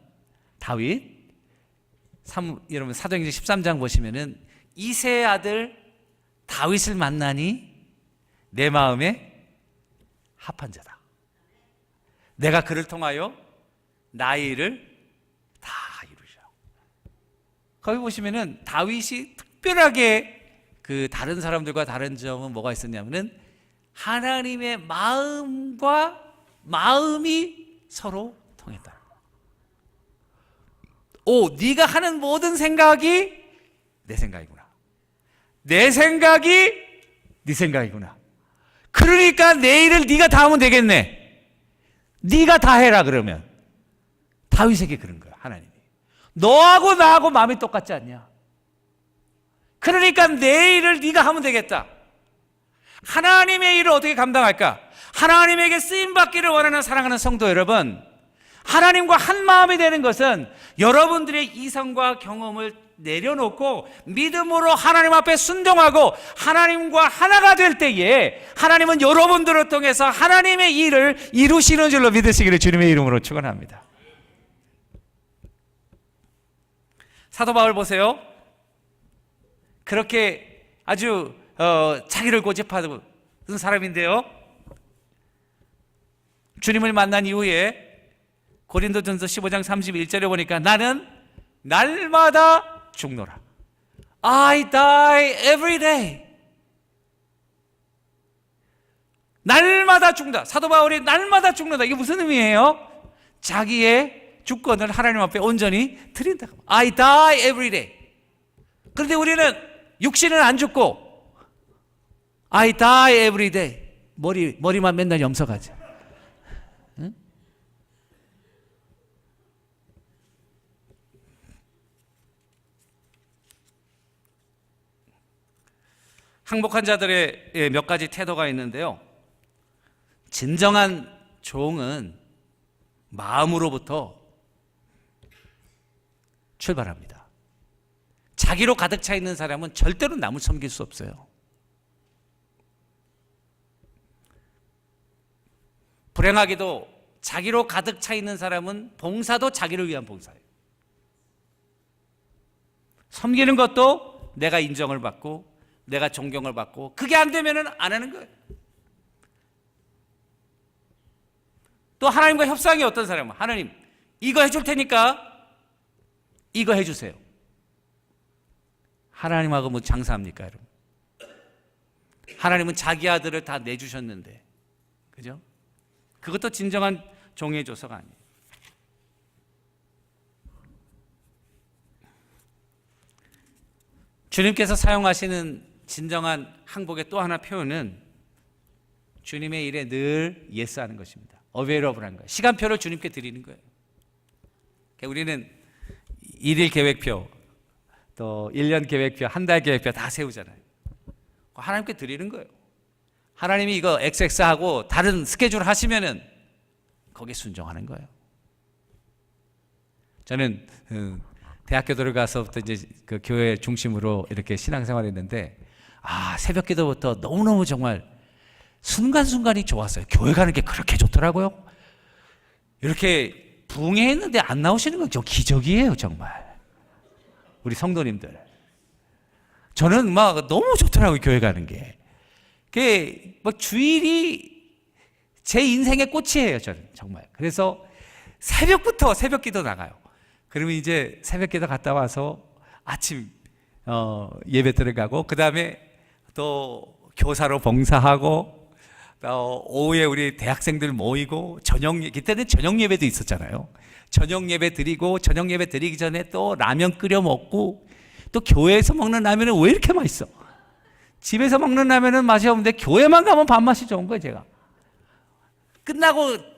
B: 여러분 사도행전 13장 보시면은 이새의 아들 다윗을 만나니 내 마음에 합한 자다. 내가 그를 통하여 나의 일을 다 이루리라. 거기 보시면은 다윗이 특별하게 그 다른 사람들과 다른 점은 뭐가 있었냐면은 하나님의 마음과 마음이 서로 통했다. 네가 하는 모든 생각이 내 생각이구나. 내 생각이 네 생각이구나. 그러니까 내 일을 네가 다 하면 되겠네. 네가 다 해라. 그러면 다윗에게 그런 거야, 하나님이. 너하고 나하고 마음이 똑같지 않냐? 그러니까 내 일을 네가 하면 되겠다. 하나님의 일을 어떻게 감당할까? 하나님에게 쓰임받기를 원하는 사랑하는 성도 여러분, 하나님과 한 마음이 되는 것은 여러분들의 이성과 경험을 내려놓고 믿음으로 하나님 앞에 순종하고 하나님과 하나가 될 때에 하나님은 여러분들을 통해서 하나님의 일을 이루시는 줄로 믿으시기를 주님의 이름으로 축원합니다. 사도 바울 보세요. 그렇게 아주 자기를 고집하던 사람인데요, 주님을 만난 이후에 고린도전서 15장 31절에 보니까 나는 날마다 죽노라. I die every day. 날마다 죽는다. 사도 바울이 날마다 죽는다. 이게 무슨 의미예요? 자기의 주권을 하나님 앞에 온전히 드린다. I die every day. 그런데 우리는 육신은 안 죽고 I die every day. 머리만 맨날 염색하지. 응? 항복한 자들의 몇 가지 태도가 있는데요, 진정한 종은 마음으로부터 출발합니다. 자기로 가득 차 있는 사람은 절대로 남을 섬길 수 없어요. 불행하게도 자기로 가득 차 있는 사람은 봉사도 자기를 위한 봉사예요. 섬기는 것도 내가 인정을 받고 내가 존경을 받고, 그게 안 되면 안 하는 거예요. 또 하나님과 협상이 어떤 사람은, 하나님 이거 해줄 테니까 이거 해주세요. 하나님하고 뭐 장사합니까, 여러분? 하나님은 자기 아들을 다 내주셨는데, 그죠? 그것도 진정한 종의 조서가 아니에요. 주님께서 사용하시는 진정한 항복의 또 하나 표현은 주님의 일에 늘 예스하는 것입니다. 어베이러블한 거예요. 시간표를 주님께 드리는 거예요. 그러니까 우리는 일일 계획표, 또 1년 계획표, 한 달 계획표 다 세우잖아요. 하나님께 드리는 거예요. 하나님이 이거 XX하고 다른 스케줄 하시면은 거기에 순종하는 거예요. 저는 대학교 들어가서부터 이제 그 교회 중심으로 이렇게 신앙생활했는데, 새벽 기도부터 너무너무 정말 순간순간이 좋았어요. 교회 가는 게 그렇게 좋더라고요. 이렇게 부흥회했는데 안 나오시는 건 좀 기적이에요, 정말. 우리 성도님들. 저는 막 너무 좋더라고요, 교회 가는 게. 그게 뭐 주일이 제 인생의 꽃이에요, 저는 정말. 그래서 새벽부터 새벽 기도 나가요. 그러면 이제 새벽 기도 갔다 와서 아침 예배 들어가고, 그 다음에 또 교사로 봉사하고, 오후에 우리 대학생들 모이고, 그때는 저녁 예배도 있었잖아요. 저녁 예배 드리고, 저녁 예배 드리기 전에 또 라면 끓여 먹고, 또 교회에서 먹는 라면은 왜 이렇게 맛있어? 집에서 먹는 라면은 맛이 없는데 교회만 가면 밥맛이 좋은 거예요, 제가. 끝나고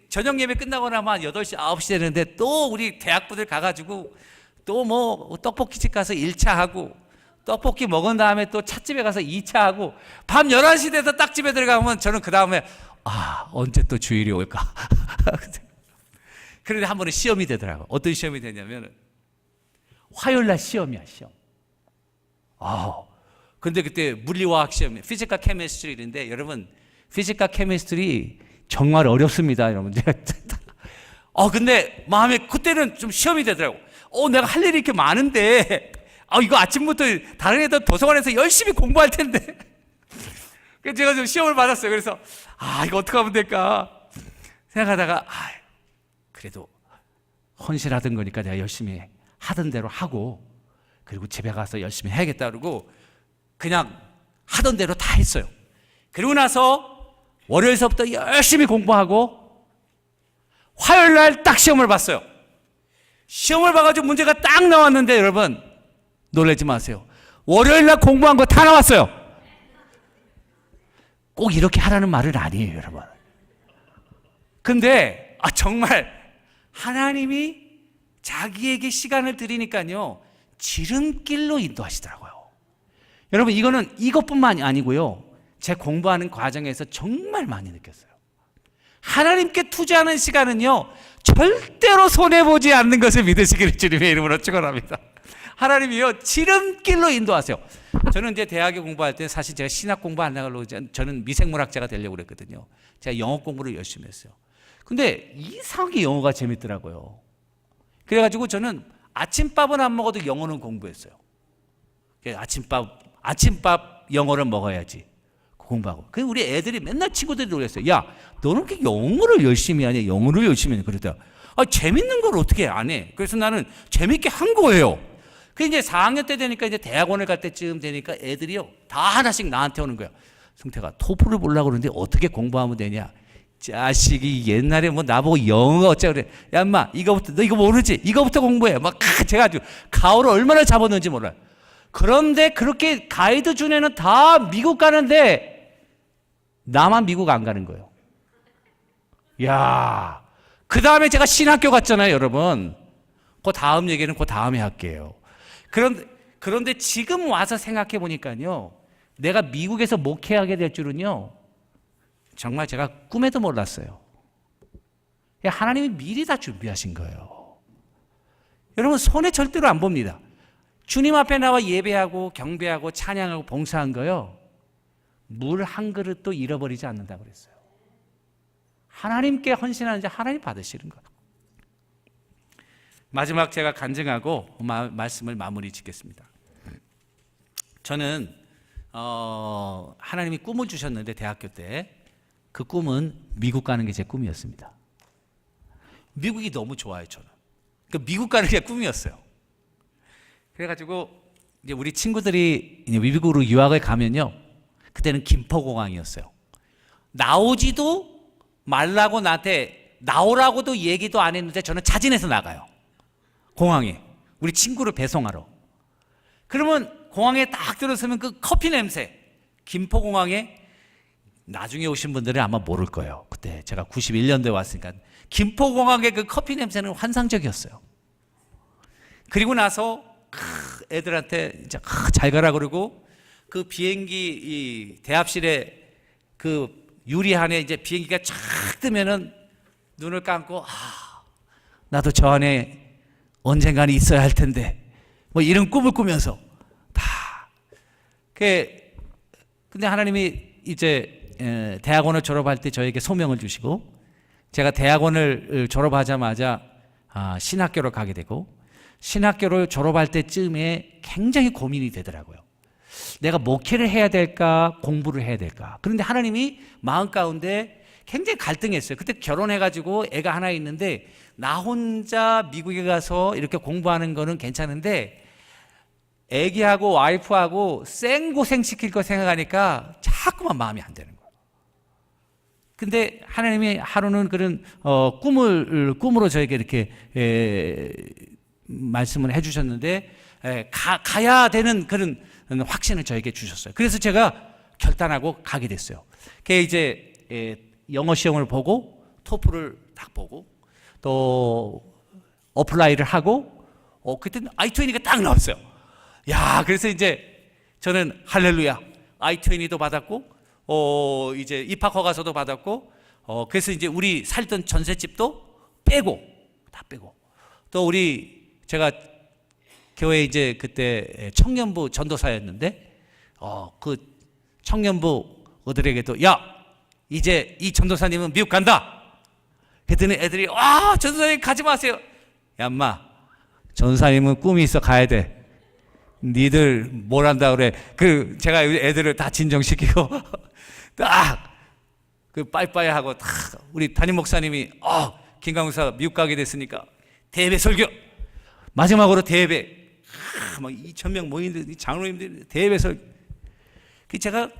B: 저녁 예배 끝나고 나면 한 8시, 9시 되는데 또 우리 대학부들 가가지고 또 뭐 떡볶이집 가서 1차 하고, 떡볶이 먹은 다음에 또 찻집에 가서 2차 하고, 밤 11시 돼서 딱 집에 들어가면 저는 그 다음에 언제 또 주일이 올까? 그런데 한 번은 시험이 되더라고요. 어떤 시험이 되냐면 화요일날 시험이야, 시험. 근데 그때 물리화학 시험이에요. 피지컬 케미스트리인데, 여러분 피지컬 케미스트리 정말 어렵습니다, 여러분. 근데 마음에 그때는 좀 시험이 되더라고. 내가 할 일이 이렇게 많은데, 이거 아침부터 다른 애들 도서관에서 열심히 공부할 텐데. 그래서 제가 좀 시험을 받았어요. 그래서 이거 어떻게 하면 될까 생각하다가, 그래도 헌신하던 거니까 내가 열심히 하던 대로 하고, 그리고 집에 가서 열심히 해야겠다 그러고 그냥 하던 대로 다 했어요. 그리고 나서 월요일서부터 열심히 공부하고, 화요일 날 딱 시험을 봤어요. 시험을 봐가지고 문제가 딱 나왔는데, 여러분 놀라지 마세요. 월요일 날 공부한 거 다 나왔어요. 꼭 이렇게 하라는 말은 아니에요, 여러분. 근데 정말 하나님이 자기에게 시간을 드리니까요, 지름길로 인도하시더라고요. 여러분, 이거는 이것뿐만이 아니고요, 제 공부하는 과정에서 정말 많이 느꼈어요. 하나님께 투자하는 시간은요, 절대로 손해보지 않는 것을 믿으시기를 주님의 이름으로 축원합니다. 하나님이요, 지름길로 인도하세요. 저는 이제 대학에 공부할 때 사실 제가 신학 공부 안 하려고, 저는 미생물학자가 되려고 그랬거든요. 제가 영어 공부를 열심히 했어요. 근데 이상하게 영어가 재밌더라고요. 그래가지고 저는 아침밥은 안 먹어도 영어는 공부했어요. 아침밥 영어를 먹어야지 공부하고. 그 우리 애들이 맨날 친구들이 놀랐어요. 야, 너는 이렇게 영어를 열심히 하냐? 영어를 열심히 하냐? 그러더라. 재밌는 걸 어떻게 안 해? 그래서 나는 재밌게 한 거예요. 그 이제 4학년 때 되니까, 이제 대학원을 갈 때쯤 되니까 애들이요, 다 하나씩 나한테 오는 거야. 성태가 토플을 보려고 그러는데 어떻게 공부하면 되냐? 자식이 옛날에 뭐 나보고 영어가 어쩌고 그래. 야, 인마, 이거부터, 너 이거 모르지? 이거부터 공부해. 막 제가 아주 가오를 얼마나 잡았는지 몰라요. 그런데 그렇게 가이드 준 애는 다 미국 가는데 나만 미국 안 가는 거예요. 야, 그 다음에 제가 신학교 갔잖아요, 여러분. 그 다음 얘기는 그 다음에 할게요. 그런데 지금 와서 생각해 보니까요, 내가 미국에서 목회하게 될 줄은요, 정말 제가 꿈에도 몰랐어요. 하나님이 미리 다 준비하신 거예요. 여러분, 손해 절대로 안 봅니다. 주님 앞에 나와 예배하고 경배하고 찬양하고 봉사한 거요, 물 한 그릇도 잃어버리지 않는다고 그랬어요. 하나님께 헌신하는 자 하나님 받으시는 거예요. 마지막 제가 간증하고 말씀을 마무리 짓겠습니다. 저는 하나님이 꿈을 주셨는데, 대학교 때 그 꿈은 미국 가는 게 제 꿈이었습니다. 미국이 너무 좋아요, 저는. 그러니까 미국 가는 게 꿈이었어요. 그래가지고 이제 우리 친구들이 이제 미국으로 유학을 가면요, 그때는 김포공항이었어요. 나오지도 말라고 나한테 나오라고도 얘기도 안 했는데 저는 자진해서 나가요, 공항에. 우리 친구를 배송하러. 그러면 공항에 딱 들어서면 그 커피 냄새, 김포공항에 나중에 오신 분들은 아마 모를 거예요. 그때 제가 91년도에 왔으니까 김포공항의 그 커피 냄새는 환상적이었어요. 그리고 나서 애들한테 이제 잘 가라 그러고 그 비행기 이 대합실에 그 유리 안에 이제 비행기가 쫙 뜨면은 눈을 감고 나도 저 안에 언젠가는 있어야 할 텐데 뭐 이런 꿈을 꾸면서 다. 근데 하나님이 이제 대학원을 졸업할 때 저에게 소명을 주시고 제가 대학원을 졸업하자마자 신학교로 가게 되고 신학교를 졸업할 때쯤에 굉장히 고민이 되더라고요. 내가 목회를 해야 될까 공부를 해야 될까. 그런데 하나님이 마음 가운데 굉장히 갈등했어요. 그때 결혼해가지고 애가 하나 있는데 나 혼자 미국에 가서 이렇게 공부하는 거는 괜찮은데 애기하고 와이프하고 생고생시킬 거 생각하니까 자꾸만 마음이 안 되는 거예요. 근데 하나님이 하루는 그런 꿈으로 저에게 이렇게 말씀을 해주셨는데 가야 되는 그런 확신을 저에게 주셨어요. 그래서 제가 결단하고 가게 됐어요. 그게 이제 영어 시험을 보고 토플을 딱 보고 또 어플라이를 하고 그때는 I-20가 딱 나왔어요. 야, 그래서 이제 저는 할렐루야 I-20도 받았고 이제 입학 허가서도 받았고 그래서 이제 우리 살던 전셋집도 빼고 다 빼고 또 제가 교회 이제 그때 청년부 전도사였는데 그 청년부들에게도 야 이제 이 전도사님은 미국 간다. 그랬더니 애들이 전도사님 가지 마세요. 야 인마 전도사님은 꿈이 있어 가야 돼. 니들 뭘 한다 그래. 제가 애들을 다 진정시키고 딱 그 빠이빠이 하고 딱 우리 담임 목사님이 김강우사 미국 가게 됐으니까 대배 설교 마지막으로 대배 막 2,000명 모이는데 장로님들 대배 설교. 제가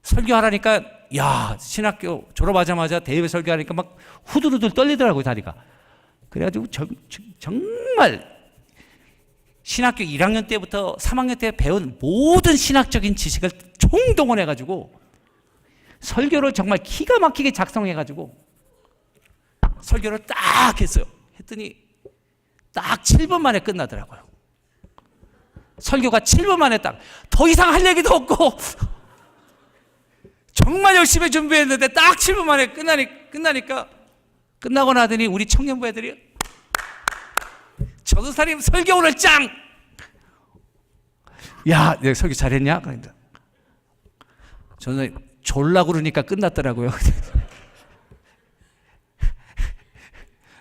B: 설교하라니까 야 신학교 졸업하자마자 대배 설교하니까 막 후들후들 떨리더라고요 다리가. 그래가지고 정말 신학교 1학년 때부터 3학년 때 배운 모든 신학적인 지식을 총동원해가지고 설교를 정말 기가 막히게 작성해가지고 설교를 딱 했어요. 했더니 딱 7분 만에 끝나더라고요. 설교가 7분 만에 딱 더 이상 할 얘기도 없고 정말 열심히 준비했는데 딱 7분 만에 끝나니까 끝나고 나더니 우리 청년부 애들이 전도사님 설교 오늘 짱! 야, 내가 설교 잘했냐? 그러니까 저는 졸라 그러니까 끝났더라고요.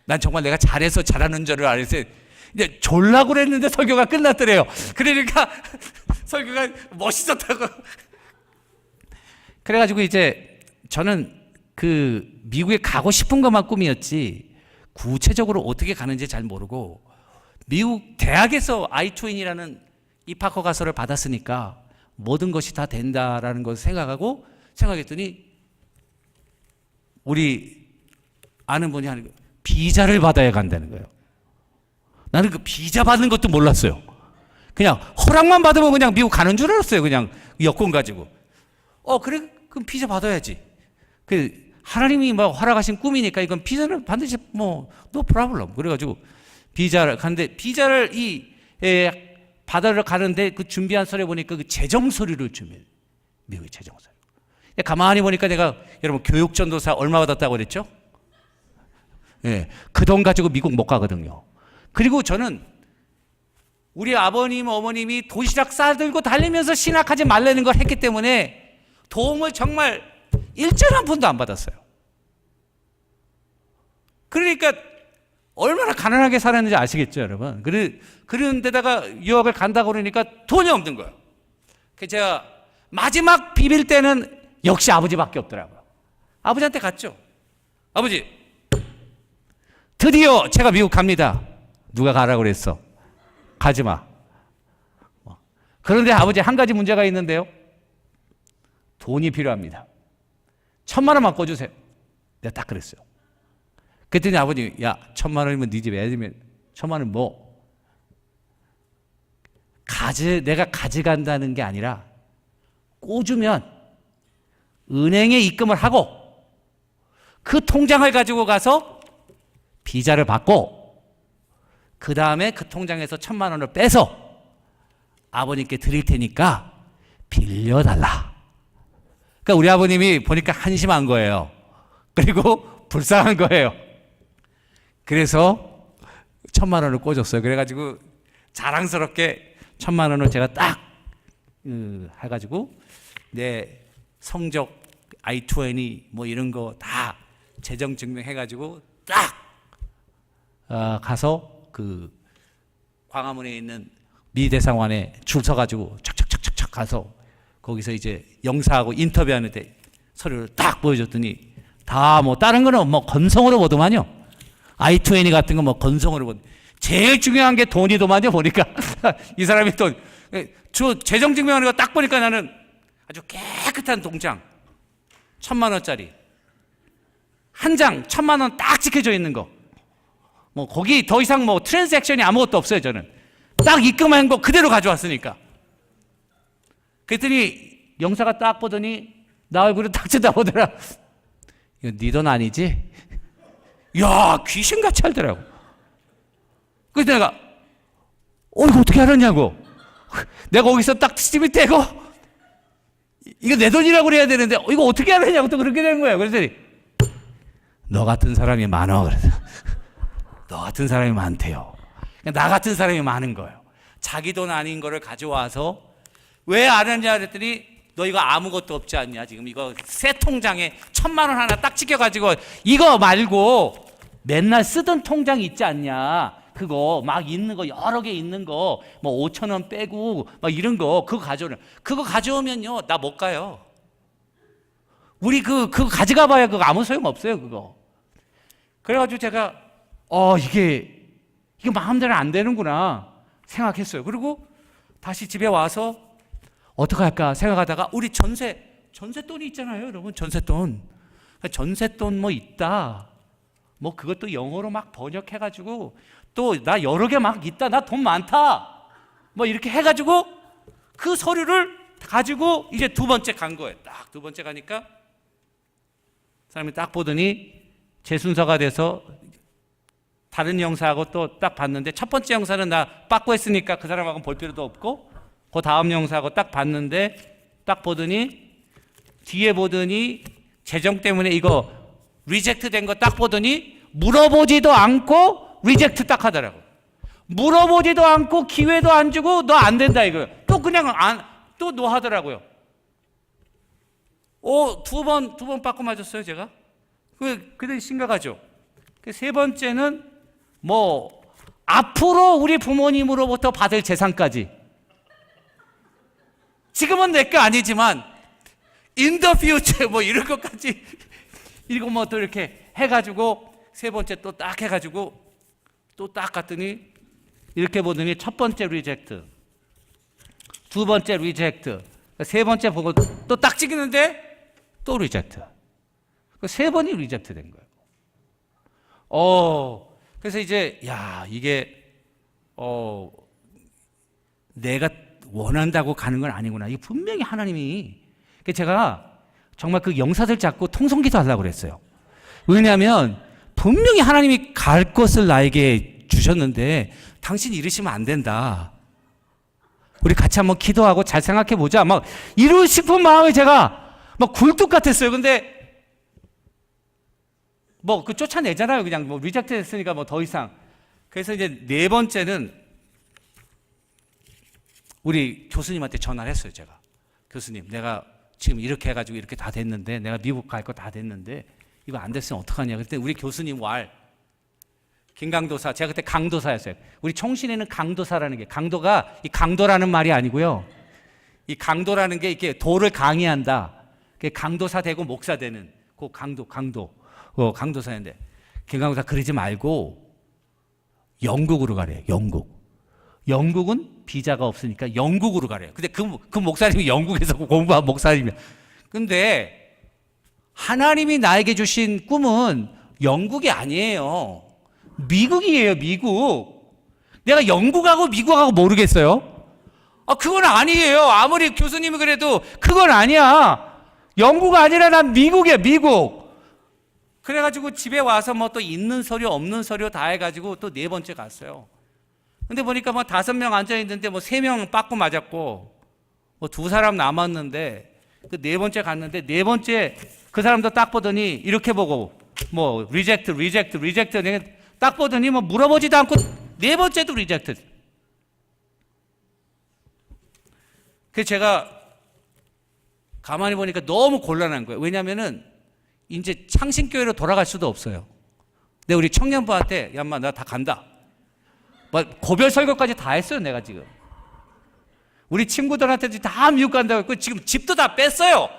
B: 난 정말 내가 잘해서 잘하는 줄을 알았어요. 이제 졸라 그랬는데 설교가 끝났더래요. 그러니까 설교가 멋있었다고. 그래가지고 이제 저는 그 미국에 가고 싶은 것만 꿈이었지 구체적으로 어떻게 가는지 잘 모르고 미국 대학에서 I-20이라는 입학 허가서를 받았으니까 모든 것이 다 된다라는 것을 생각했더니 우리 아는 분이 하는 거예요. 비자를 받아야 간다는 거예요. 나는 그 비자 받는 것도 몰랐어요. 그냥 허락만 받으면 그냥 미국 가는 줄 알았어요. 그냥 여권 가지고. 그래 그럼 비자 받아야지. 하나님이 막 허락하신 꿈이니까 이건 비자는 반드시 no problem. 그래가지고 비자를 갔는데 비자를 받으러 가는데 그 준비한 서류에 보니까 그 재정 서류를 준비해. 미국의 재정 서류. 가만히 보니까 내가 여러분 교육전도사 얼마 받았다고 그랬죠? 예, 그 돈 가지고 미국 못 가거든요. 그리고 저는 우리 아버님 어머님이 도시락 싸들고 달리면서 신학하지 말라는 걸 했기 때문에 도움을 정말 일절 한 푼도 안 받았어요. 그러니까 얼마나 가난하게 살았는지 아시겠죠, 여러분? 그런 데다가 유학을 간다고 그러니까 돈이 없는 거예요. 그래서 제가 마지막 비빌 때는 역시 아버지밖에 없더라고요. 아버지한테 갔죠. 아버지, 드디어 제가 미국 갑니다. 누가 가라고 그랬어? 가지 마. 그런데 아버지 한 가지 문제가 있는데요. 돈이 필요합니다. 1,000만 원만 꿔주세요. 내가 딱 그랬어요. 그랬더니 아버지, 야, 1,000만 원이면 네 집에 애들면 1,000만 원 뭐? 내가 가져간다는 게 아니라 꽂으면 은행에 입금을 하고 그 통장을 가지고 가서 비자를 받고 그 다음에 그 통장에서 1,000만 원을 빼서 아버님께 드릴 테니까 빌려달라. 그러니까 우리 아버님이 보니까 한심한 거예요. 그리고 불쌍한 거예요. 그래서 1,000만 원을 꽂았어요. 그래가지고 자랑스럽게 1,000만 원을 제가 딱 해가지고 내 성적 I-20 뭐 이런 거 다 재정 증명해가지고 딱 가서 그 광화문에 있는 미 대사관에 줄 서가지고 촥촥촥촥 가서 거기서 이제 영사하고 인터뷰하는데 서류를 딱 보여줬더니 다 뭐 다른 거는 뭐 건성으로 보더만요. I-20 같은 거 뭐 건성으로 보더. 제일 중요한 게 돈이더만요. 보니까 이 사람이 또 저 재정 증명하는 거 딱 보니까 나는 아주 깨끗한 통장 1,000만 원짜리 한 장 1,000만 원 딱 찍혀져 있는 거. 뭐 거기 더 이상 뭐 트랜잭션이 아무것도 없어요. 저는 딱 입금한 거 그대로 가져왔으니까. 그랬더니 영사가 딱 보더니 나 얼굴을 딱 쳐다보더라. 이거 네 돈 아니지? 야, 귀신같이 알더라고. 그래서 내가 이거 어떻게 알았냐고. 내가 거기서 딱 CCTV 떼고 이거 내 돈이라고 그래야 되는데 이거 어떻게 알았냐고 또 그렇게 된 거예요. 그랬더니 너 같은 사람이 많아. 그래서 너 같은 사람이 많대요. 나 같은 사람이 많은 거예요. 자기 돈 아닌 거를 가져와서 왜 안 했냐 그랬더니 너 이거 아무것도 없지 않냐. 지금 이거 새 통장에 1,000만 원 하나 딱 찍혀가지고 이거 말고 맨날 쓰던 통장 있지 않냐. 그거 막 있는 거 여러 개 있는 거 뭐 5천 원 빼고 막 이런 거 그거 가져오면 그거 가져오면요 나 못 가요. 우리 그거 가져가 봐야 그거 아무 소용 없어요. 그거. 그래가지고 제가 이게 마음대로 안 되는구나 생각했어요. 그리고 다시 집에 와서 어떻게 할까 생각하다가 우리 전세돈이 있잖아요, 여러분. 전세돈 뭐 있다. 뭐 그것도 영어로 막 번역해가지고 또 나 여러 개 막 있다. 나 돈 많다. 뭐 이렇게 해가지고 그 서류를 가지고 이제 두 번째 간 거예요. 딱 두 번째 가니까 사람이 딱 보더니 제 순서가 돼서 다른 영사하고 또 딱 봤는데 첫 번째 영사는 나 빠꾸 했으니까 그 사람하고는 볼 필요도 없고 그 다음 영사하고 딱 봤는데 딱 보더니 뒤에 보더니 재정 때문에 이거 리젝트 된 거 딱 보더니 물어보지도 않고 리젝트 딱 하더라고. 물어보지도 않고 기회도 안 주고 너 안 된다 이거요. 또 그냥 또 노 하더라고요. 두 번 빠꾸 맞았어요 제가. 그래도 심각하죠. 세 번째는 뭐 앞으로 우리 부모님으로부터 받을 재산까지. 지금은 내 거 아니지만 in the future 뭐 이런 것까지 이거 뭐 또 이렇게 해가지고 세 번째 또 딱 해가지고 또 딱 갔더니 이렇게 보더니 첫 번째 리젝트, 두 번째 리젝트, 세 번째 보고 또 딱 찍히는데 또 리젝트. 세 번이 리젝트 된 거예요. 그래서 이제 이게 내가 원한다고 가는 건 아니구나. 이게 분명히 하나님이. 제가 정말 그 영사들 잡고 통성기도 하려고 그랬어요. 왜냐하면 분명히 하나님이 갈 것을 나에게 주셨는데 당신이 이러시면 안 된다. 우리 같이 한번 기도하고 잘 생각해 보자. 막 이러고 싶은 마음에 제가 막 굴뚝 같았어요. 근데 뭐 그 쫓아내잖아요. 그냥 뭐 리젝트 했으니까 뭐 더 이상. 그래서 이제 네 번째는 우리 교수님한테 전화를 했어요. 제가 교수님 내가 지금 이렇게 해가지고 이렇게 다 됐는데 내가 미국 갈 거 다 됐는데 이거 안 됐으면 어떡하냐. 그때 우리 교수님 김강도사, 제가 그때 강도사였어요. 우리 총신에는 강도사라는 게, 강도가 이 강도라는 말이 아니고요. 이 강도라는 게 이렇게 도를 강의한다. 강도사 되고 목사 되는 그 강도사인데 김강도사 그러지 말고 영국으로 가래요. 영국은 비자가 없으니까 영국으로 가래요. 근데 그 목사님이 영국에서 공부한 목사님이야. 근데 하나님이 나에게 주신 꿈은 영국이 아니에요. 미국이에요, 미국. 내가 영국하고 미국하고 모르겠어요. 그건 아니에요. 아무리 교수님이 그래도 그건 아니야. 영구가 아니라 난 미국이야, 미국. 그래가지고 집에 와서 뭐 또 있는 서류 없는 서류 다 해가지고 또 네 번째 갔어요. 근데 보니까 뭐 5명 앉아있는데 뭐 3명 빠꾸 맞았고 뭐 2사람 남았는데 그 네 번째 갔는데 네 번째 그 사람도 딱 보더니 이렇게 보고 뭐 리젝트 딱 보더니 뭐 물어보지도 않고 네 번째도 리젝트. 그래서 제가 가만히 보니까 너무 곤란한 거예요. 왜냐면은 이제 창신교회로 돌아갈 수도 없어요. 근데 우리 청년부한테 야 인마 나 다 간다. 뭐 고별 설교까지 다 했어요, 내가 지금. 우리 친구들한테도 다 미국 간다고 했고 지금 집도 다 뺐어요.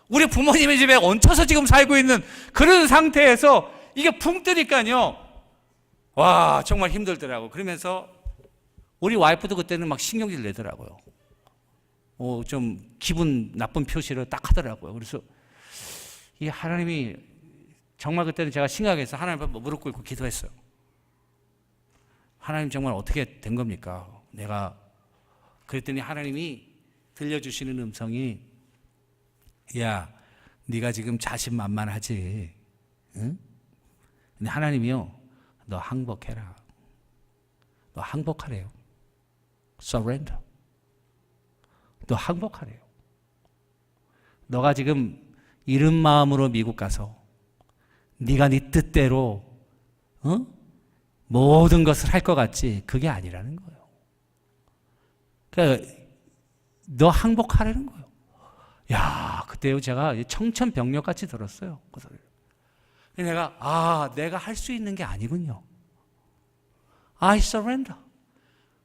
B: 우리 부모님의 집에 얹혀서 지금 살고 있는 그런 상태에서 이게 붕 뜨니까요. 와, 정말 힘들더라고. 그러면서 우리 와이프도 그때는 막 신경질 내더라고요. 좀 기분 나쁜 표시를 딱 하더라고요. 그래서 이 하나님이 정말 그때는 제가 심각해서 하나님 앞에 무릎 꿇고 기도했어요. 하나님 정말 어떻게 된 겁니까? 내가 그랬더니 하나님이 들려주시는 음성이 야, 네가 지금 자신만만하지, 응? 근데 하나님이요, 너 항복해라. 너 항복하래요. Surrender. 너 항복하래요. 너가 지금 이른 마음으로 미국 가서 네가 네 뜻대로 모든 것을 할 것 같지 그게 아니라는 거예요. 그러니까 너 항복하라는 거예요. 야, 그때요 제가 청천벽력같이 들었어요. 그 소리를. 내가 할 수 있는 게 아니군요. I surrender.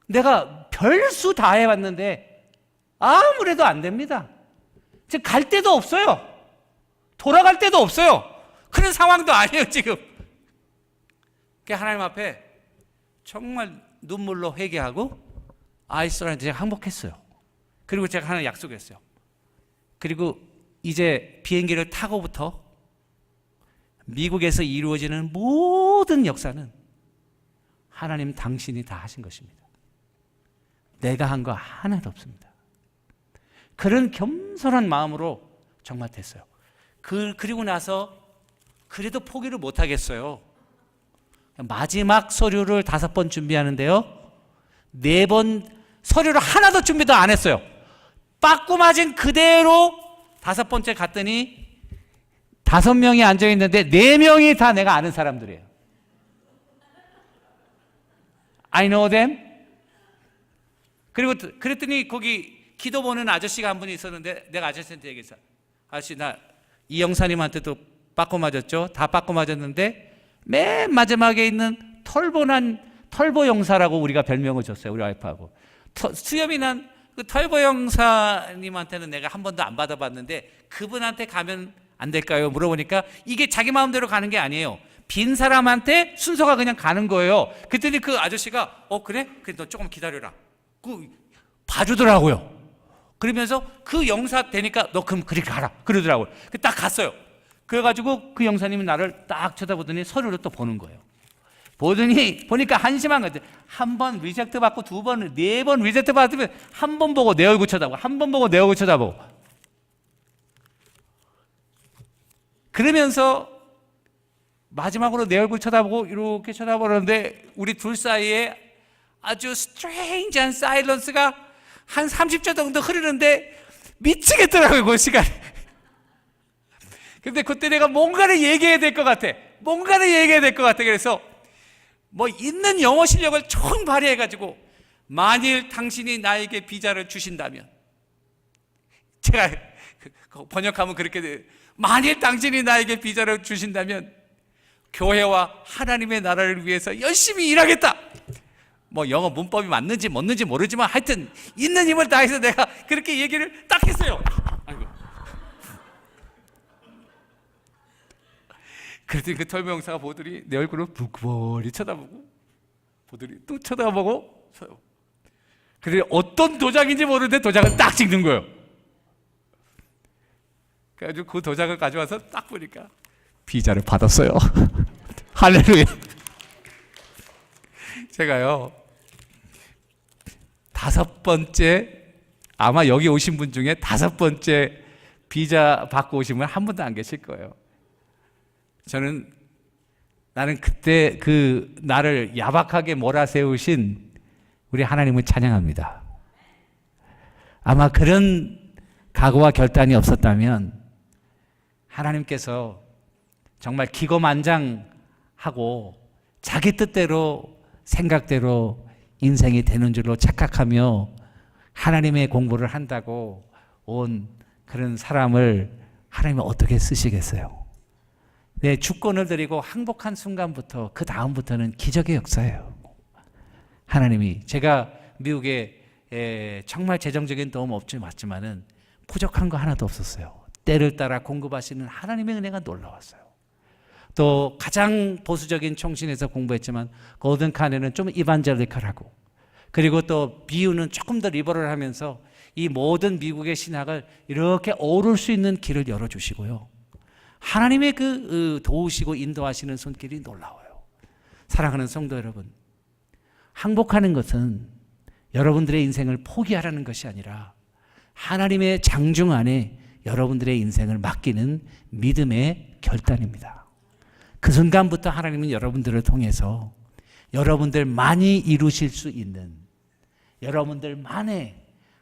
B: 내가 별수 다 해봤는데 아무래도 안 됩니다. 지금 갈 데도 없어요. 돌아갈 데도 없어요. 그런 상황도 아니에요 지금. 그러니까 하나님 앞에 정말 눈물로 회개하고 I surrender 제가 항복했어요. 그리고 제가 하나 약속했어요. 그리고 이제 비행기를 타고부터 미국에서 이루어지는 모든 역사는 하나님 당신이 다 하신 것입니다. 내가 한 거 하나도 없습니다. 그런 겸손한 마음으로 정말 됐어요. 그리고 나서 그래도 포기를 못 하겠어요. 마지막 서류를 5번 준비하는데요, 4번 서류를 하나도 준비도 안 했어요. 빠꾸 맞은 그대로 5번째 갔더니 5명이 앉아있는데 4명이 다 내가 아는 사람들이에요. I know them. 그리고 그랬더니 거기 기도 보는 아저씨가 한 분이 있었는데 내가 아저씨한테 얘기했어. 아저씨 나 이 영사님한테도 빠꾸 맞았죠. 다 빠꾸 맞았는데 맨 마지막에 있는 털보 영사라고 우리가 별명을 줬어요. 우리 와이프하고. 수염이 난 그 털보 영사님한테는 내가 한 번도 안 받아봤는데 그분한테 가면 안 될까요? 물어보니까 이게 자기 마음대로 가는 게 아니에요. 빈 사람한테 순서가 그냥 가는 거예요. 그랬더니 그 아저씨가 그래? 그래 너 조금 기다려라. 봐주더라고요. 그러면서 그 영사 되니까 너 그럼 그리 가라 그러더라고요. 딱 갔어요. 그래가지고 그 영사님이 나를 딱 쳐다보더니 서류를 또 보는 거예요. 보니까 한심한 거죠. 한 번 리젝트 받고 2번, 4번 리젝트 받으면 한 번 보고 내 얼굴 쳐다보고 한 번 보고 내 얼굴 쳐다보고. 그러면서 마지막으로 내 얼굴 쳐다보고 이렇게 쳐다보는데 우리 둘 사이에 아주 스트레인지한 사일런스가 한 30초 정도 흐르는데 미치겠더라고요, 그 시간에. 근데 그때 내가 뭔가를 얘기해야 될 것 같아. 그래서 뭐 있는 영어 실력을 총 발휘해가지고 만일 당신이 나에게 비자를 주신다면, 제가 번역하면 그렇게 돼요. 만일 당신이 나에게 비자를 주신다면 교회와 하나님의 나라를 위해서 열심히 일하겠다. 뭐 영어 문법이 맞는지 못는지 모르지만 하여튼 있는 힘을 다해서 내가 그렇게 얘기를 딱 했어요. 아이고. 그랬더니 그 털명사가 보더니 내 얼굴을 부끄러이 쳐다보고 보더니 또 쳐다보고 그랬더니 어떤 도장인지 모르는데 도장을 딱 찍는 거예요. 그래가지고 그 도장을 가져와서 딱 보니까 비자를 받았어요. 할렐루야. 제가요 5번째, 아마 여기 오신 분 중에 5번째 비자 받고 오신 분 한 분도 안 계실 거예요. 나는 그때 그 나를 야박하게 몰아세우신 우리 하나님을 찬양합니다. 아마 그런 각오와 결단이 없었다면 하나님께서 정말 기고만장하고 자기 뜻대로 생각대로 인생이 되는 줄로 착각하며 하나님의 공부를 한다고 온 그런 사람을 하나님은 어떻게 쓰시겠어요? 내 주권을 드리고 항복한 순간부터 그 다음부터는 기적의 역사예요. 하나님이, 제가 미국에 정말 재정적인 도움 없지 맞지만은 부족한 거 하나도 없었어요. 때를 따라 공급하시는 하나님의 은혜가 놀라웠어요. 또 가장 보수적인 총신에서 공부했지만 고든 카네는 좀 이반젤리컬하고, 그리고 또 비유는 조금 더 리버럴하면서 이 모든 미국의 신학을 이렇게 오를 수 있는 길을 열어주시고요. 하나님의 그 도우시고 인도하시는 손길이 놀라워요. 사랑하는 성도 여러분, 항복하는 것은 여러분들의 인생을 포기하라는 것이 아니라 하나님의 장중 안에 여러분들의 인생을 맡기는 믿음의 결단입니다. 그 순간부터 하나님은 여러분들을 통해서 여러분들만이 이루실 수 있는, 여러분들만의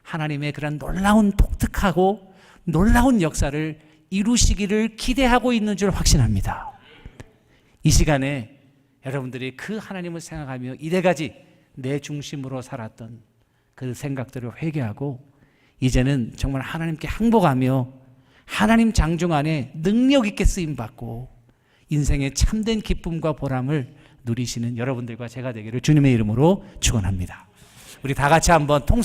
B: 하나님의 그런 놀라운 독특하고 놀라운 역사를 이루시기를 기대하고 있는 줄 확신합니다. 이 시간에 여러분들이 그 하나님을 생각하며 이때까지 내 중심으로 살았던 그 생각들을 회개하고 이제는 정말 하나님께 항복하며 하나님 장중 안에 능력 있게 쓰임받고 인생의 참된 기쁨과 보람을 누리시는 여러분들과 제가 되기를 주님의 이름으로 축원합니다. 우리 다 같이 한번